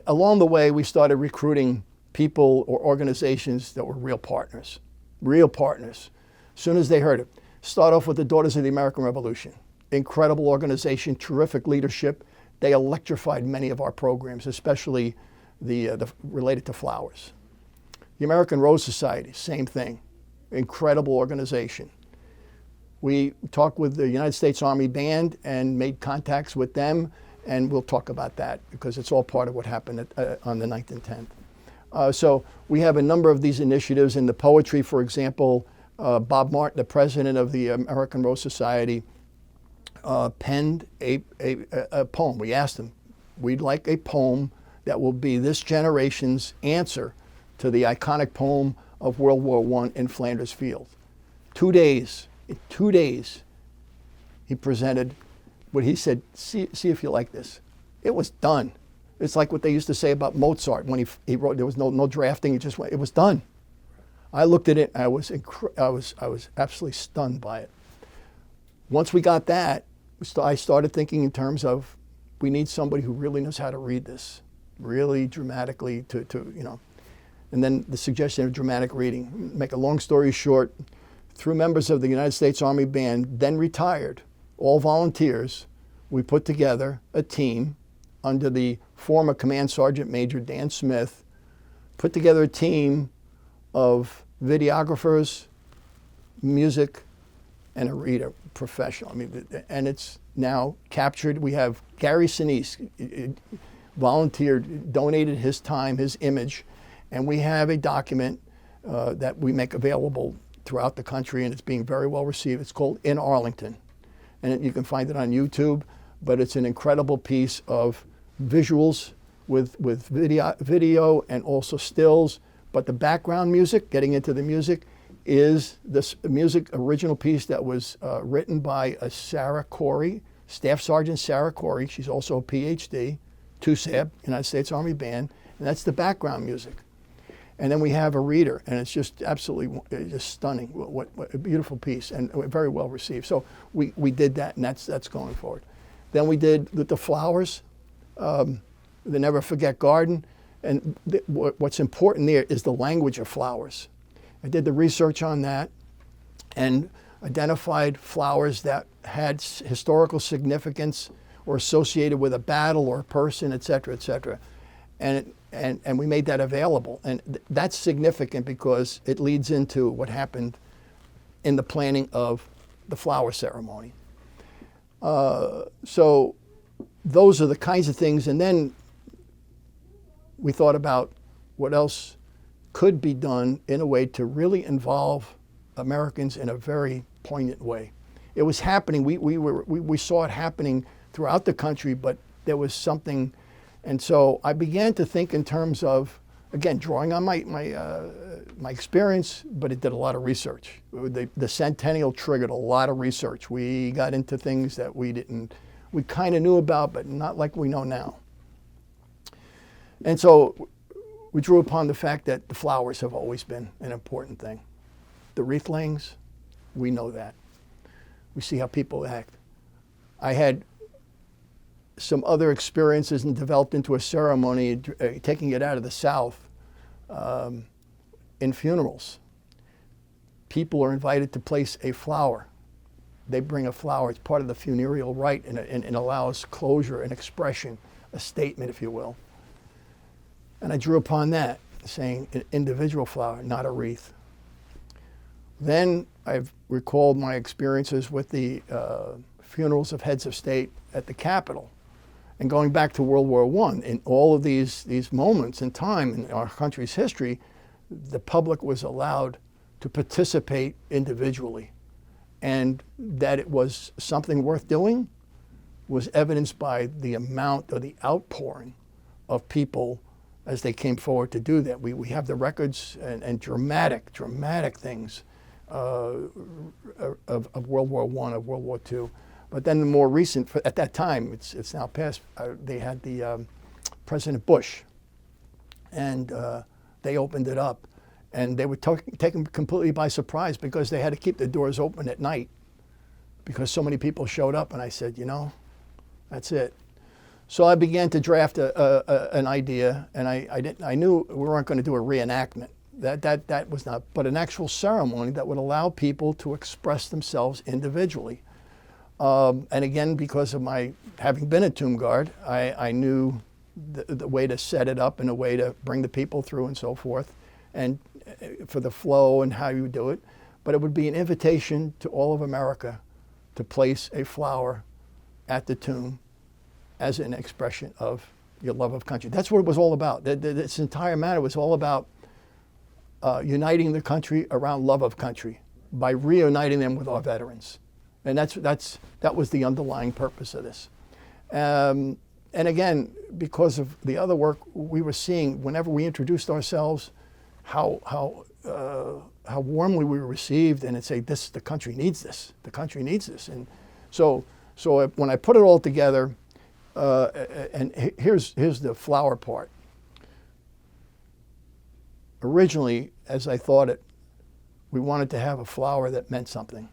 along the way, we started recruiting people or organizations that were real partners. As soon as they heard it. Start off with the Daughters of the American Revolution. Incredible organization, terrific leadership. They electrified many of our programs, especially the related to flowers. The American Rose Society, same thing. Incredible organization. We talked with the United States Army Band and made contacts with them, and we'll talk about that because it's all part of what happened on the 9th and 10th. So we have a number of these initiatives. In the poetry, for example, Bob Martin, the president of the American Rose Society, penned a poem. We asked him, we'd like a poem that will be this generation's answer to the iconic poem of World War I in Flanders Field. 2 days, in 2 days, he presented what he said, see if you like this. It was done. It's like what they used to say about Mozart when he wrote, there was no drafting, it was done. I looked at it, I was absolutely stunned by it. Once we got that, I started thinking in terms of, we need somebody who really knows how to read this, really dramatically and then the suggestion of dramatic reading. Make a long story short, through members of the United States Army Band, then retired, all volunteers, we put together a team under the former Command Sergeant Major Dan Smith, put together a team of videographers, music, and a reader, professional. And it's now captured. We have Gary Sinise volunteered, donated his time, his image, and we have a document that we make available throughout the country, and it's being very well received. It's called In Arlington, and you can find it on YouTube, but it's an incredible piece of visuals with video and also stills. But the background music, getting into the music, is this original piece that was written by Sarah Corey, Staff Sergeant Sarah Corey. She's also a PhD, TUSAB, United States Army Band, and that's the background music. And then we have a reader, and it's just absolutely just stunning. What a beautiful piece, and very well received. So we did that, and that's going forward. Then we did with the flowers, the Never Forget Garden, and what's important there is the language of flowers. I did the research on that and identified flowers that had historical significance or associated with a battle or a person, et cetera, et cetera. And we made that available. And that's significant because it leads into what happened in the planning of the flower ceremony. So those are the kinds of things. And then we thought about what else could be done in a way to really involve Americans in a very poignant way. It was happening. We saw it happening throughout the country, but there was something. And so I began to think in terms of, again, drawing on my experience, but it did a lot of research. The Centennial triggered a lot of research. We got into things that we kind of knew about, but not like we know now. And so we drew upon the fact that the flowers have always been an important thing. The wreath layings, we know that. We see how people act. I had some other experiences and developed into a ceremony, taking it out of the South, in funerals. People are invited to place a flower. They bring a flower. It's part of the funereal rite and allows closure and expression, a statement, if you will. And I drew upon that, saying an individual flower, not a wreath. Then I've recalled my experiences with the funerals of heads of state at the Capitol. And going back to World War I, in all of these moments in time in our country's history, the public was allowed to participate individually. And that it was something worth doing was evidenced by the amount or the outpouring of people as they came forward to do that. We have the records and dramatic things of World War I, of World War II. But then the more recent, at that time, it's now past, they had the President Bush, and they opened it up. And they were taken completely by surprise because they had to keep the doors open at night because so many people showed up. And I said, that's it. So I began to draft an idea, and I knew we weren't going to do a reenactment. That was not, but an actual ceremony that would allow people to express themselves individually. And again, because of my having been a tomb guard, I knew the way to set it up and a way to bring the people through and so forth. And for the flow and how you do it, but it would be an invitation to all of America to place a flower at the tomb as an expression of your love of country. That's what it was all about. This entire matter was all about uniting the country around love of country by reuniting them with our veterans. And that was the underlying purpose of this. And again, because of the other work we were seeing, whenever we introduced ourselves, how warmly we were received, and it'd say, the country needs this. The country needs this. And so when I put it all together, and here's the flower part. Originally, as I thought it, we wanted to have a flower that meant something.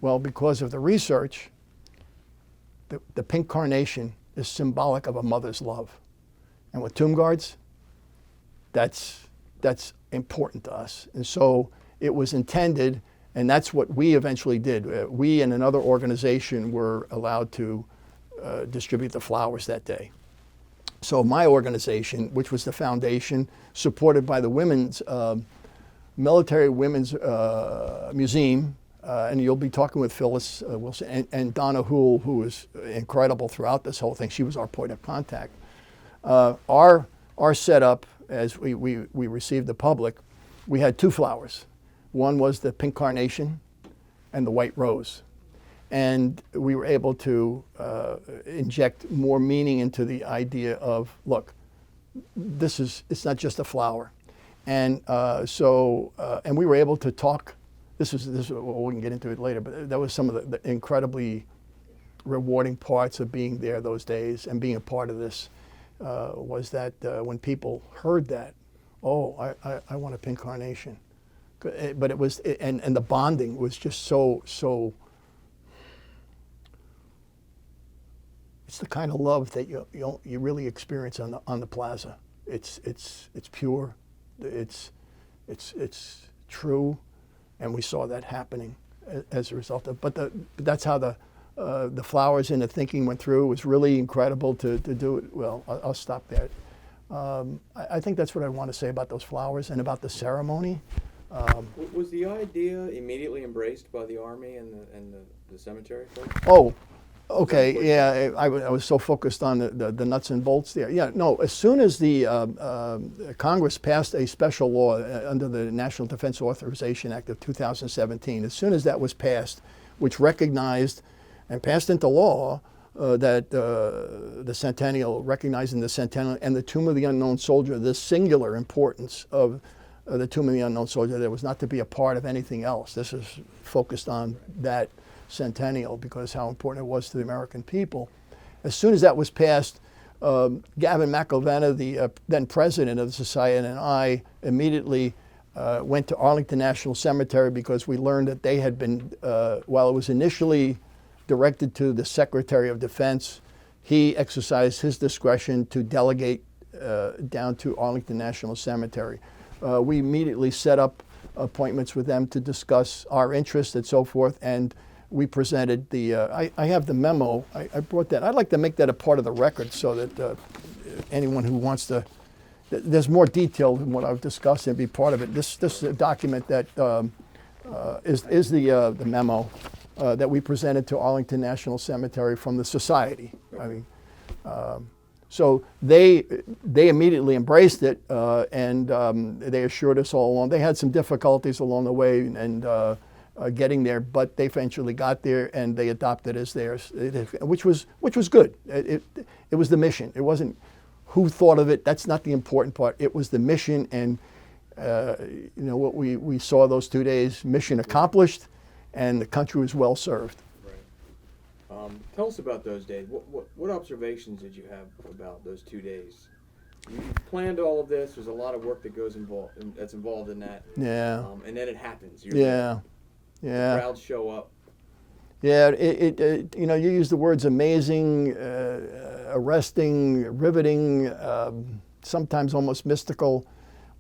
Well, because of the research, the pink carnation is symbolic of a mother's love. And with tomb guards, that's important to us. And so it was intended, and that's what we eventually did. We and another organization were allowed to distribute the flowers that day. So my organization, which was the foundation, supported by the Military Women's Museum, and you'll be talking with Phyllis Wilson and Donna Hoole, who was incredible throughout this whole thing. She was our point of contact. Our setup, as we received the public, we had two flowers. One was the pink carnation and the white rose. And we were able to inject more meaning into the idea of, look, it's not just a flower. And and we were able to talk. This is well, we can get into it later, but that was some of the incredibly rewarding parts of being there those days and being a part of this. Was that when people heard that, oh, I want a pink carnation, but it was and the bonding was just so. It's the kind of love that you really experience on the plaza. It's pure, it's true, and we saw that happening as a result of. But that's how the flowers and the thinking went through. It was really incredible to do it. Well, I'll stop there. I think that's what I want to say about those flowers and about the ceremony. Was the idea immediately embraced by the Army and the cemetery folks? Oh. Okay, yeah, I was so focused on the nuts and bolts there. Yeah, no, as soon as the Congress passed a special law under the National Defense Authorization Act of 2017, as soon as that was passed, which recognized and passed into law that the centennial, recognizing the centennial and the Tomb of the Unknown Soldier, the singular importance of the Tomb of the Unknown Soldier, that was not to be a part of anything else. This is focused on that centennial because how important it was to the American people. As soon as that was passed, Gavin McElvenna, the then president of the society, and I immediately went to Arlington National Cemetery because we learned that they had been, while it was initially directed to the Secretary of Defense, he exercised his discretion to delegate down to Arlington National Cemetery. We immediately set up appointments with them to discuss our interests and so forth, and we presented the, I have the memo, I brought that. I'd like to make that a part of the record so that anyone who wants to, there's more detail than what I've discussed and be part of it. This is a document that is the memo that we presented to Arlington National Cemetery from the society. I mean, so they immediately embraced it and they assured us all along. They had some difficulties along the way and getting there, but they eventually got there and they adopted it as theirs, which was good. It was the mission. It wasn't who thought of it. That's not the important part. It was the mission, and what we saw those 2 days, mission accomplished, and the country was well served. Right. Tell us about those days. What observations did you have about those 2 days? You planned all of this. There's a lot of work that's involved in that. Yeah. And then it happens. Yeah. Yeah. The crowds show up. Yeah, you use the words amazing, arresting, riveting, sometimes almost mystical.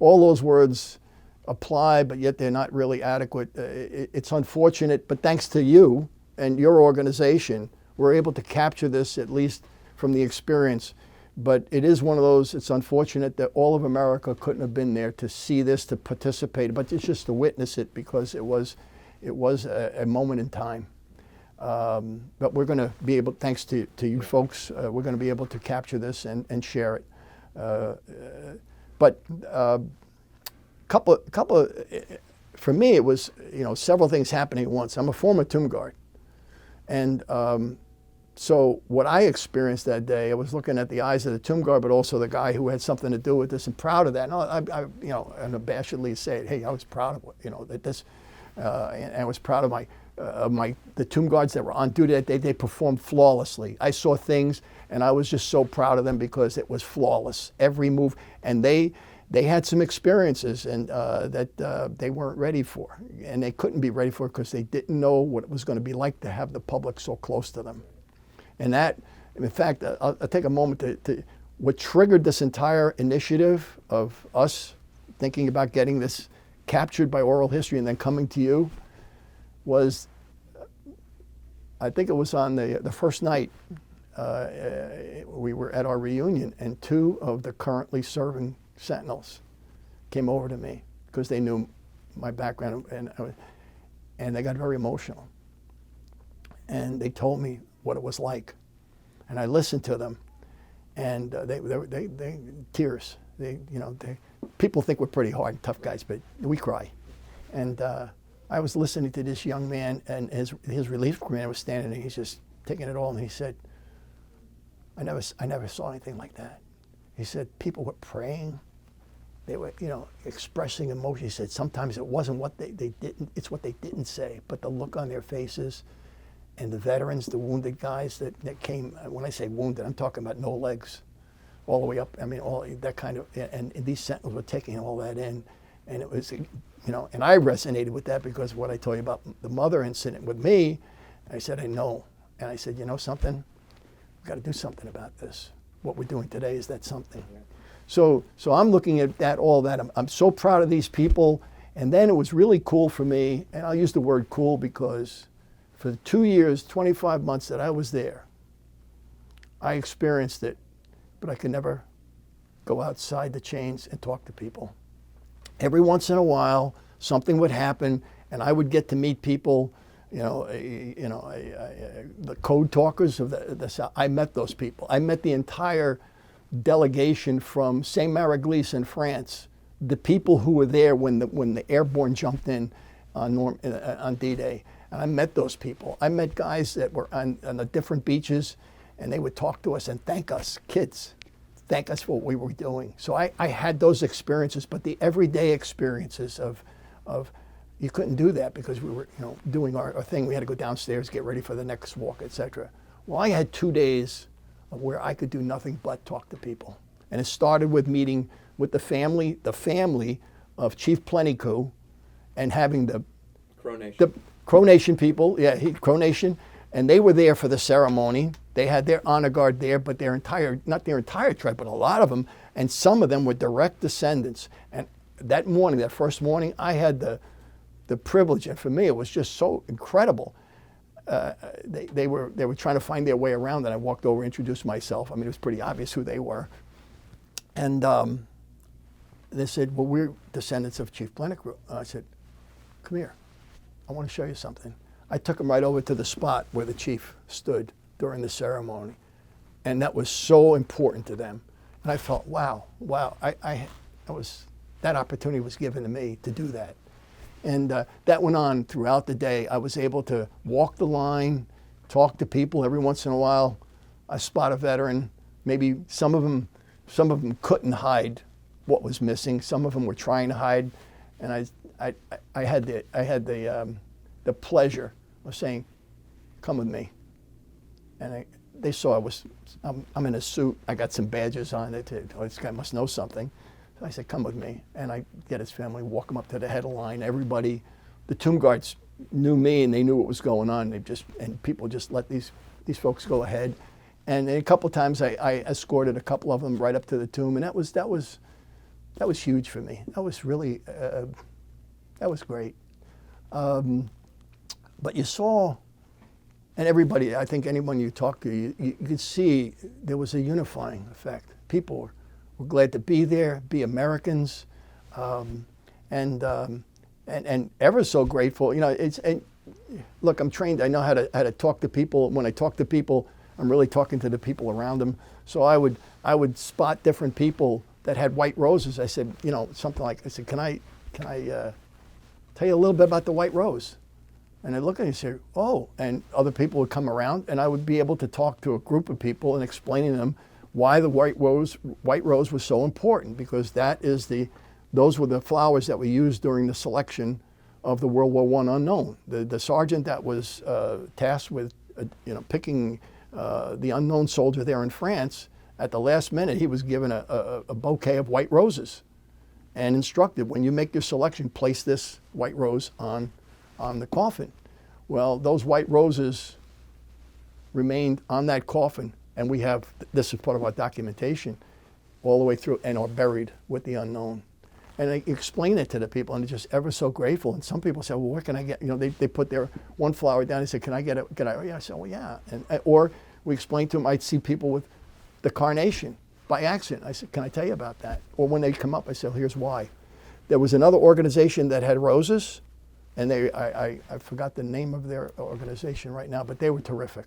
All those words apply, but yet they're not really adequate. It's unfortunate, but thanks to you and your organization, we're able to capture this, at least from the experience. But it is one of those, it's unfortunate that all of America couldn't have been there to see this, to participate, but it's just to witness it because it was a moment in time. But we're going to be able, thanks to you folks, we're going to be able to capture this and share it. But for me, it was, several things happening at once. I'm a former tomb guard. And so what I experienced that day, I was looking at the eyes of the tomb guard, but also the guy who had something to do with this, and proud of that. And I unabashedly say, hey, I was proud of that this, and I was proud of the tomb guards that were on duty that day. They performed flawlessly. I saw things, and I was just so proud of them because it was flawless, every move. And they had some experiences and that they weren't ready for, and they couldn't be ready for because they didn't know what it was going to be like to have the public so close to them. And that, in fact, I'll take a moment to what triggered this entire initiative of us thinking about getting this captured by oral history and then coming to you was, I think it was on the first night we were at our reunion, and 2 of the currently serving sentinels came over to me because they knew my background, and they got very emotional. And they told me what it was like. And I listened to them, and they tears. People think we're pretty hard and tough guys, but we cry. And I was listening to this young man, and his relief commander was standing there. He's just taking it all, and he said, I never saw anything like that. He said people were praying. They were, expressing emotion. He said sometimes it wasn't what they didn't, it's what they didn't say, but the look on their faces. And the veterans, the wounded guys that came, when I say wounded, I'm talking about no legs, all the way up. I mean, all that kind of, and these sentinels were taking all that in. And it was, and I resonated with that because what I told you about the mother incident with me, I said, I know. And I said, something? We've got to do something about this. What we're doing today is that something. So I'm looking at all that. I'm so proud of these people. And then it was really cool for me, and I'll use the word cool because for the 2 years, 25 months that I was there, I experienced it, but I could never go outside the chains and talk to people. Every once in a while, something would happen, and I would get to meet people, the code talkers of the South. I met those people. I met the entire delegation from Saint-Mariglis in France, the people who were there when the airborne jumped in on D-Day. And I met those people. I met guys that were on the different beaches, and they would talk to us and thank us, kids, thank us for what we were doing. So I had those experiences, but the everyday experiences of you couldn't do that because we were doing our thing. We had to go downstairs, get ready for the next walk, etc. Well, I had 2 days of where I could do nothing but talk to people. And it started with meeting with the family of Chief Plentycoo, and having the Crow Nation people, Crow Nation, and they were there for the ceremony. They had their honor guard there, but not their entire tribe, but a lot of them, and some of them were direct descendants. And that morning, that first morning, I had the privilege, and for me, it was just so incredible. They were trying to find their way around, and I walked over, introduced myself. I mean, it was pretty obvious who they were. And they said, well, we're descendants of Chief Plentycoo. I said, come here. I want to show you something. I took them right over to the spot where the chief stood during the ceremony. And that was so important to them. And I felt, wow, that opportunity was given to me to do that. And that went on throughout the day. I was able to walk the line, talk to people. Every once in a while, I spot a veteran. Maybe some of them couldn't hide what was missing. Some of them were trying to hide. And I had the pleasure of saying, come with me. And they saw I'm in a suit. I got some badges on it. This guy must know something. So I said, come with me. And I get his family, walk him up to the head of the line. Everybody, the tomb guards knew me and they knew what was going on. And people just let these folks go ahead. And a couple of times I escorted a couple of them right up to the tomb. And that was huge for me. That was really, that was great. But you saw And everybody, I think anyone you talk to, you could see there was a unifying effect. People were glad to be there, be Americans, and ever so grateful. You know, look, I'm trained. I know how to talk to people. When I talk to people, I'm really talking to the people around them. So I would spot different people that had white roses. I said, you know, something like, I said, can I tell you a little bit about the white rose? And I'd look at it and say, oh, and other people would come around, and I would be able to talk to a group of people and explaining to them why the white rose was so important, because those were the flowers that we used during the selection of the World War I unknown. The sergeant that was tasked with picking the unknown soldier there in France, at the last minute he was given a bouquet of white roses and instructed, when you make your selection, place this white rose on the coffin. Well, those white roses remained on that coffin, and we have, this is part of our documentation, all the way through, and are buried with the unknown. And I explain it to the people, and they're just ever so grateful. And some people say, well, where can I get, they put their one flower down, and say, can I get it? Yeah, I said, well, yeah. Or we explain to them, I'd see people with the carnation by accident. I said, can I tell you about that? Or when they come up, I said, well, here's why. There was another organization that had roses, and I forgot the name of their organization right now, but they were terrific.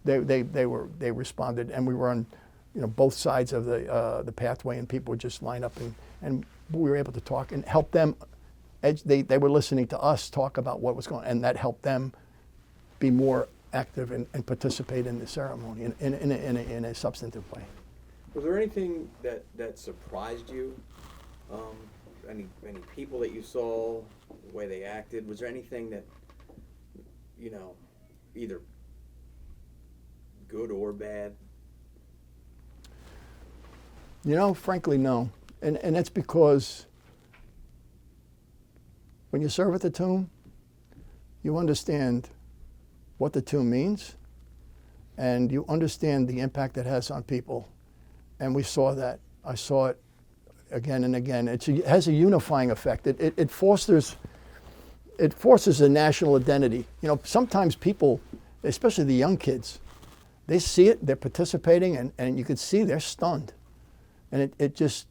They responded, and we were on both sides of the pathway, and people would just line up, and we were able to talk and help them. They were listening to us talk about what was going on, and that helped them be more active and participate in the ceremony in a substantive way. Was there anything that surprised you? Any people that you saw, the way they acted? Was there anything that, either good or bad? Frankly, no. And that's because when you serve at the tomb, you understand what the tomb means, and you understand the impact it has on people. And we saw that. I saw it again and again. It has a unifying effect. It fosters a national identity. Sometimes people, especially the young kids, they see it, they're participating, and you can see they're stunned. And it just,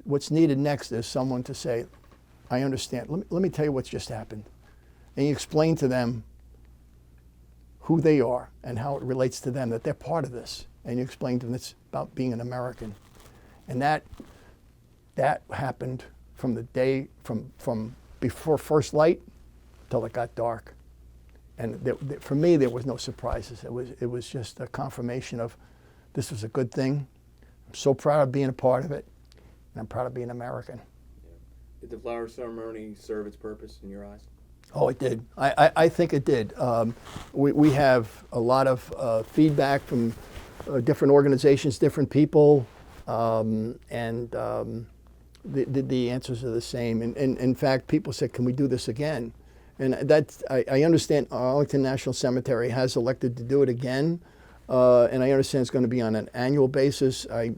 what's needed next is someone to say, I understand. Let me tell you what's just happened. And you explain to them who they are and how it relates to them, that they're part of this. And you explain to them it's about being an American. And that happened from the day, from before first light till it got dark. And for me, there was no surprises. It was just a confirmation of this was a good thing. I'm so proud of being a part of it, and I'm proud of being American. Yeah. Did the flower ceremony serve its purpose in your eyes? Oh, it did. I think it did. We have a lot of feedback from different organizations, different people, and the answers are the same. And in fact, people said, can we do this again? And I understand Arlington National Cemetery has elected to do it again, and I understand it's going to be on an annual basis. We're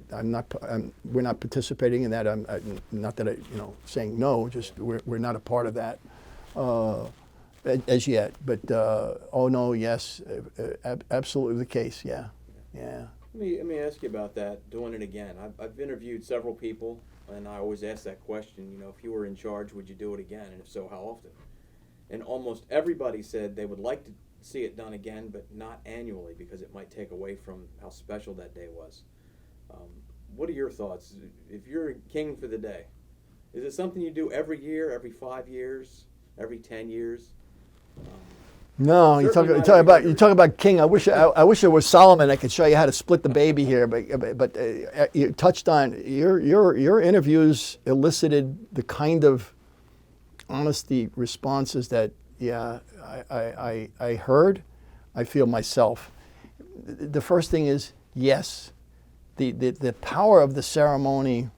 not participating in that. I'm not that saying no. Just we're not a part of that as yet. But oh no, yes, absolutely the case. Yeah. Let me ask you about that. Doing it again. I've interviewed several people, and I always ask that question. If you were in charge, would you do it again? And if so, how often? And almost everybody said they would like to see it done again, but not annually, because it might take away from how special that day was. What are your thoughts? If you're king for the day, is it something you do every year, every 5 years, every 10 years? No, you talk about king. I wish it was Solomon. I could show you how to split the baby here, but you touched on your interviews elicited the kind of honesty responses that I heard, I feel myself. The first thing is yes, the power of the ceremony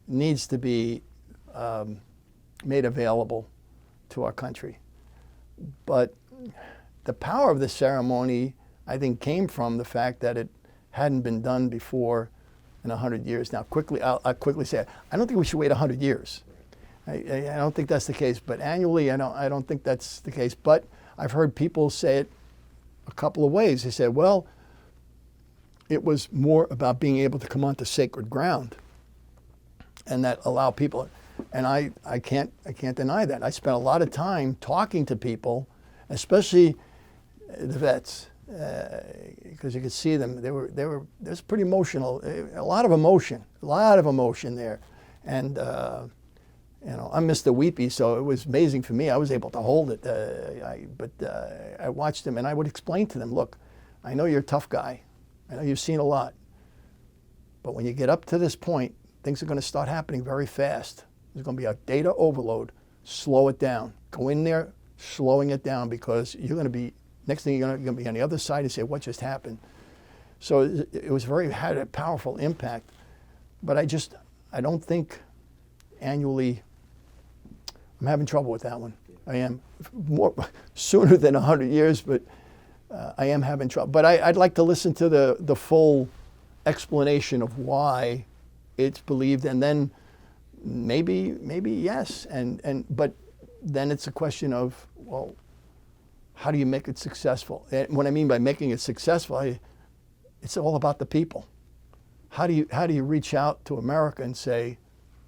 needs to be made available to our country. But the power of the ceremony, I think, came from the fact that it hadn't been done before in 100 years. Now, I'll quickly say, I don't think we should wait 100 years. I don't think that's the case. But annually, I don't think that's the case. But I've heard people say it a couple of ways. They said, well, it was more about being able to come onto sacred ground, and that allow people. And I can't deny that. I spent a lot of time talking to people, especially the vets, because you could see them. They were pretty emotional. A lot of emotion there, and I'm Mr. Weepy, so it was amazing for me. I was able to hold it. I watched them, and I would explain to them, look, I know you're a tough guy. I know you've seen a lot. But when you get up to this point, things are going to start happening very fast. There's going to be a data overload. Slow it down. Go in there, slowing it down, because you're going to be, next thing you're going to be on the other side and say, what just happened? So it was had a powerful impact. But I don't think annually, I'm having trouble with that one. I am more sooner than 100 years, but I am having trouble. But I'd like to listen to the full explanation of why it's believed, and then maybe yes, but then it's a question of, well, how do you make it successful? And what I mean by making it successful, it's all about the people. How do you reach out to America and say,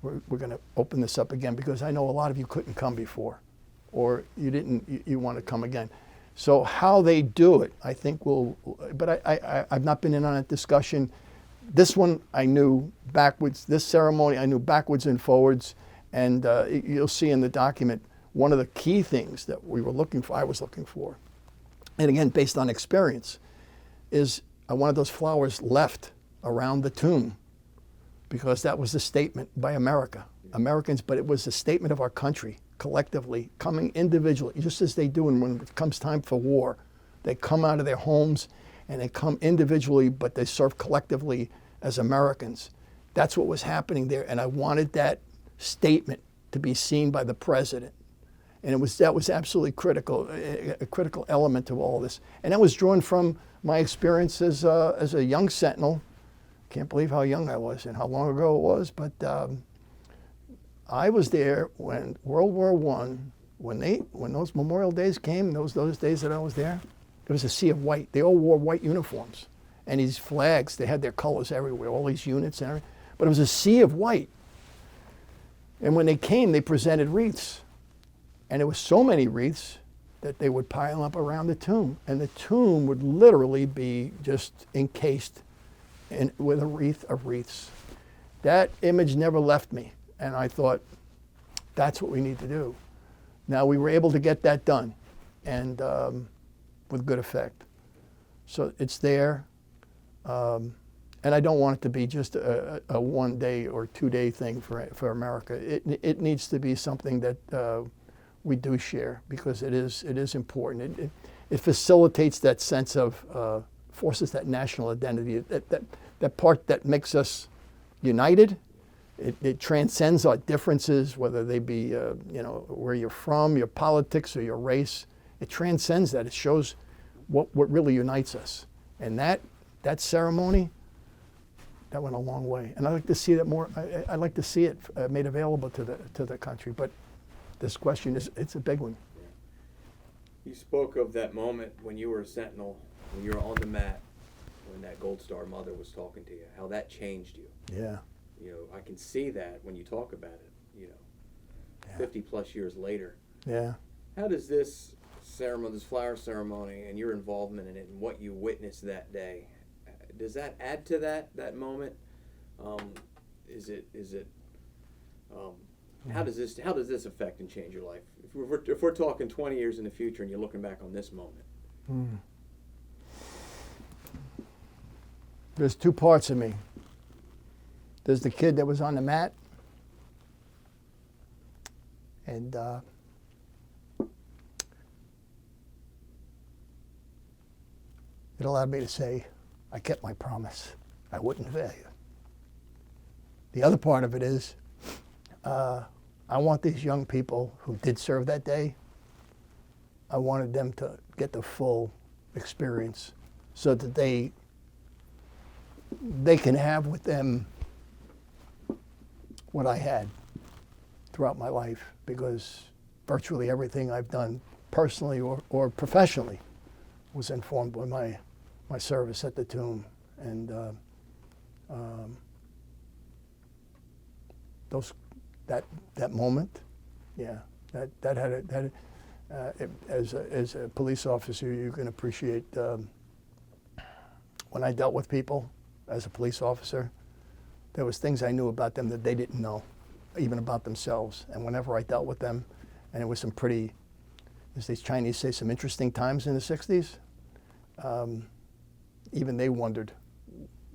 we're going to open this up again, because I know a lot of you couldn't come before, or you want to come again. So how they do it, I think but I've not been in on that discussion. This one I knew backwards, this ceremony I knew backwards and forwards, and you'll see in the document, one of the key things that I was looking for, and again, based on experience, is I wanted those flowers left around the tomb, because that was the statement by Americans, but it was a statement of our country, collectively, coming individually, just as they do when it comes time for war. They come out of their homes and they come individually, but they serve collectively as Americans. That's what was happening there, and I wanted that statement to be seen by the president. And that was absolutely critical, a critical element of all this. And that was drawn from my experience as a young sentinel. Can't believe how young I was and how long ago it was, but I was there when World War I, when those Memorial Days came, those days that I was there, it was a sea of white. They all wore white uniforms. And these flags, they had their colors everywhere, all these units and everything. But it was a sea of white. And when they came, they presented wreaths. And there were so many wreaths that they would pile up around the tomb. And the tomb would literally be just encased with a wreath of wreaths. That image never left me. And I thought, that's what we need to do. Now, we were able to get that done, and with good effect. So it's there. And I don't want it to be just a 1 day or 2 day thing for America. It needs to be something that we do share, because it is important. It facilitates that sense of, forces that national identity, that part that makes us united. It transcends our differences, whether they be where you're from, your politics, or your race. It transcends that. It shows what really unites us. And that ceremony, that went a long way. And I'd like to see that more. I'd like to see it made available to the country. But this question it's a big one. You spoke of that moment when you were a sentinel, when you were on the mat, when that Gold Star mother was talking to you, how that changed you. Yeah. I can see that when you talk about it, 50 plus years later. Yeah. How does this ceremony, this flower ceremony, and your involvement in it, and what you witnessed that day, does that add to that moment? How does this affect and change your life? If we're talking 20 years in the future and you're looking back on this moment. There's two parts of me. There's the kid that was on the mat, and it allowed me to say, I kept my promise. I wouldn't fail you. The other part of it is, I want these young people who did serve that day, I wanted them to get the full experience so that they can have with them what I had. throughout my life, because virtually everything I've done personally or professionally was informed by my service at the tomb. And that moment, yeah, that had as a police officer, you can appreciate when I dealt with people as a police officer, there was things I knew about them that they didn't know, even about themselves. And whenever I dealt with them, and it was some pretty, as these Chinese say, some interesting times in the 60s, even they wondered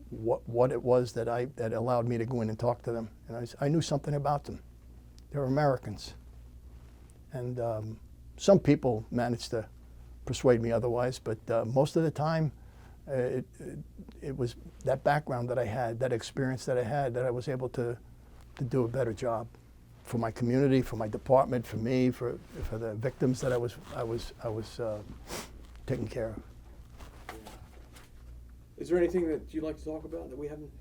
what it was that allowed me to go in and talk to them. And I knew something about them. They were Americans. And some people managed to persuade me otherwise, but most of the time, it was that background that I had, that experience that I had, that I was able to do a better job for my community, for my department, for me, for the victims that I was taking care of. Is there anything that you'd like to talk about that we haven't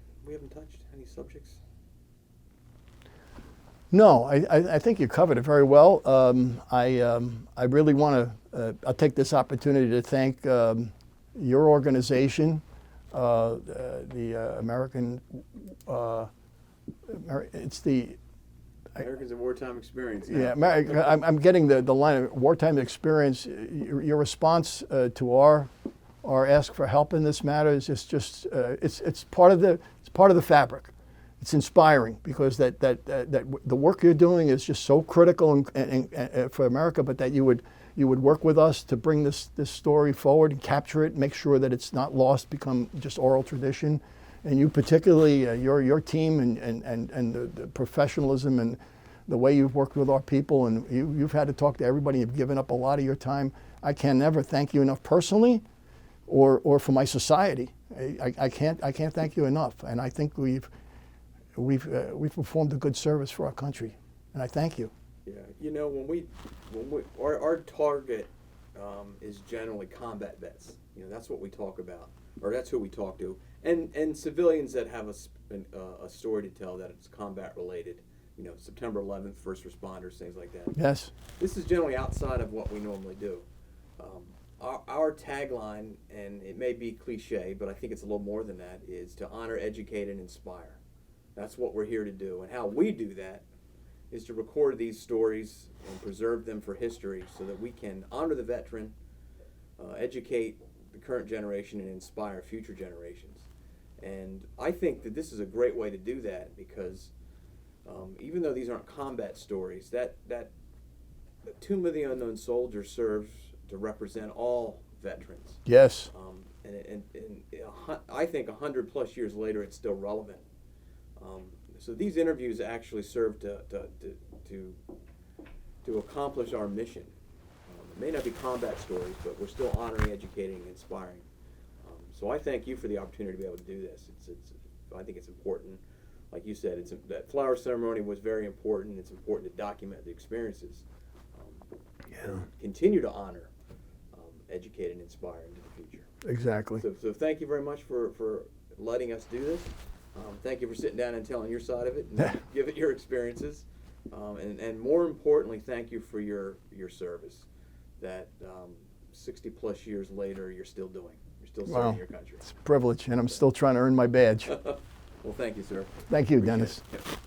touched? Any subjects? No, I think you covered it very well. I really want to. I'll take this opportunity to thank your organization, the American. It's the Americans of Wartime Experience. Yeah, I'm getting the line of wartime experience. Your response to our ask for help in this matter is just it's part of the fabric. It's inspiring because that the work you're doing is just so critical and for America, but that you would work with us to bring this story forward and capture it, make sure that it's not lost, become just oral tradition. And you particularly, your team and the professionalism and the way you've worked with our people, and you've had to talk to everybody. You've given up a lot of your time. I can never thank you enough personally, or for my society. I can't thank you enough. And I think we've performed a good service for our country, and I thank you. Yeah, you know, when our target is generally combat vets. You know, that's what we talk about, or that's who we talk to, and civilians that have a story to tell that it's combat related. You know, September 11th, first responders, things like that. Yes. This is generally outside of what we normally do. Our tagline, and it may be cliche, but I think it's a little more than that, is to honor, educate, and inspire. That's what we're here to do. And how we do that is to record these stories and preserve them for history so that we can honor the veteran, educate the current generation, and inspire future generations. And I think that this is a great way to do that because even though these aren't combat stories, that the Tomb of the Unknown Soldier serves to represent all veterans. Yes. And I think 100 plus years later, it's still relevant. So these interviews actually serve to accomplish our mission. It may not be combat stories, but we're still honoring, educating, and inspiring. So I thank you for the opportunity to be able to do this. I think it's important. Like you said, that flower ceremony was very important. It's important to document the experiences. Continue to honor, educate, and inspire into the future. Exactly. So thank you very much for letting us do this. Thank you for sitting down and telling your side of it and give it your experiences. And more importantly, thank you for your service that 60 plus years later you're still doing. You're still serving your country. It's a privilege, and I'm still trying to earn my badge. Well, thank you, sir. Thank you, Appreciate Dennis. it. Yep.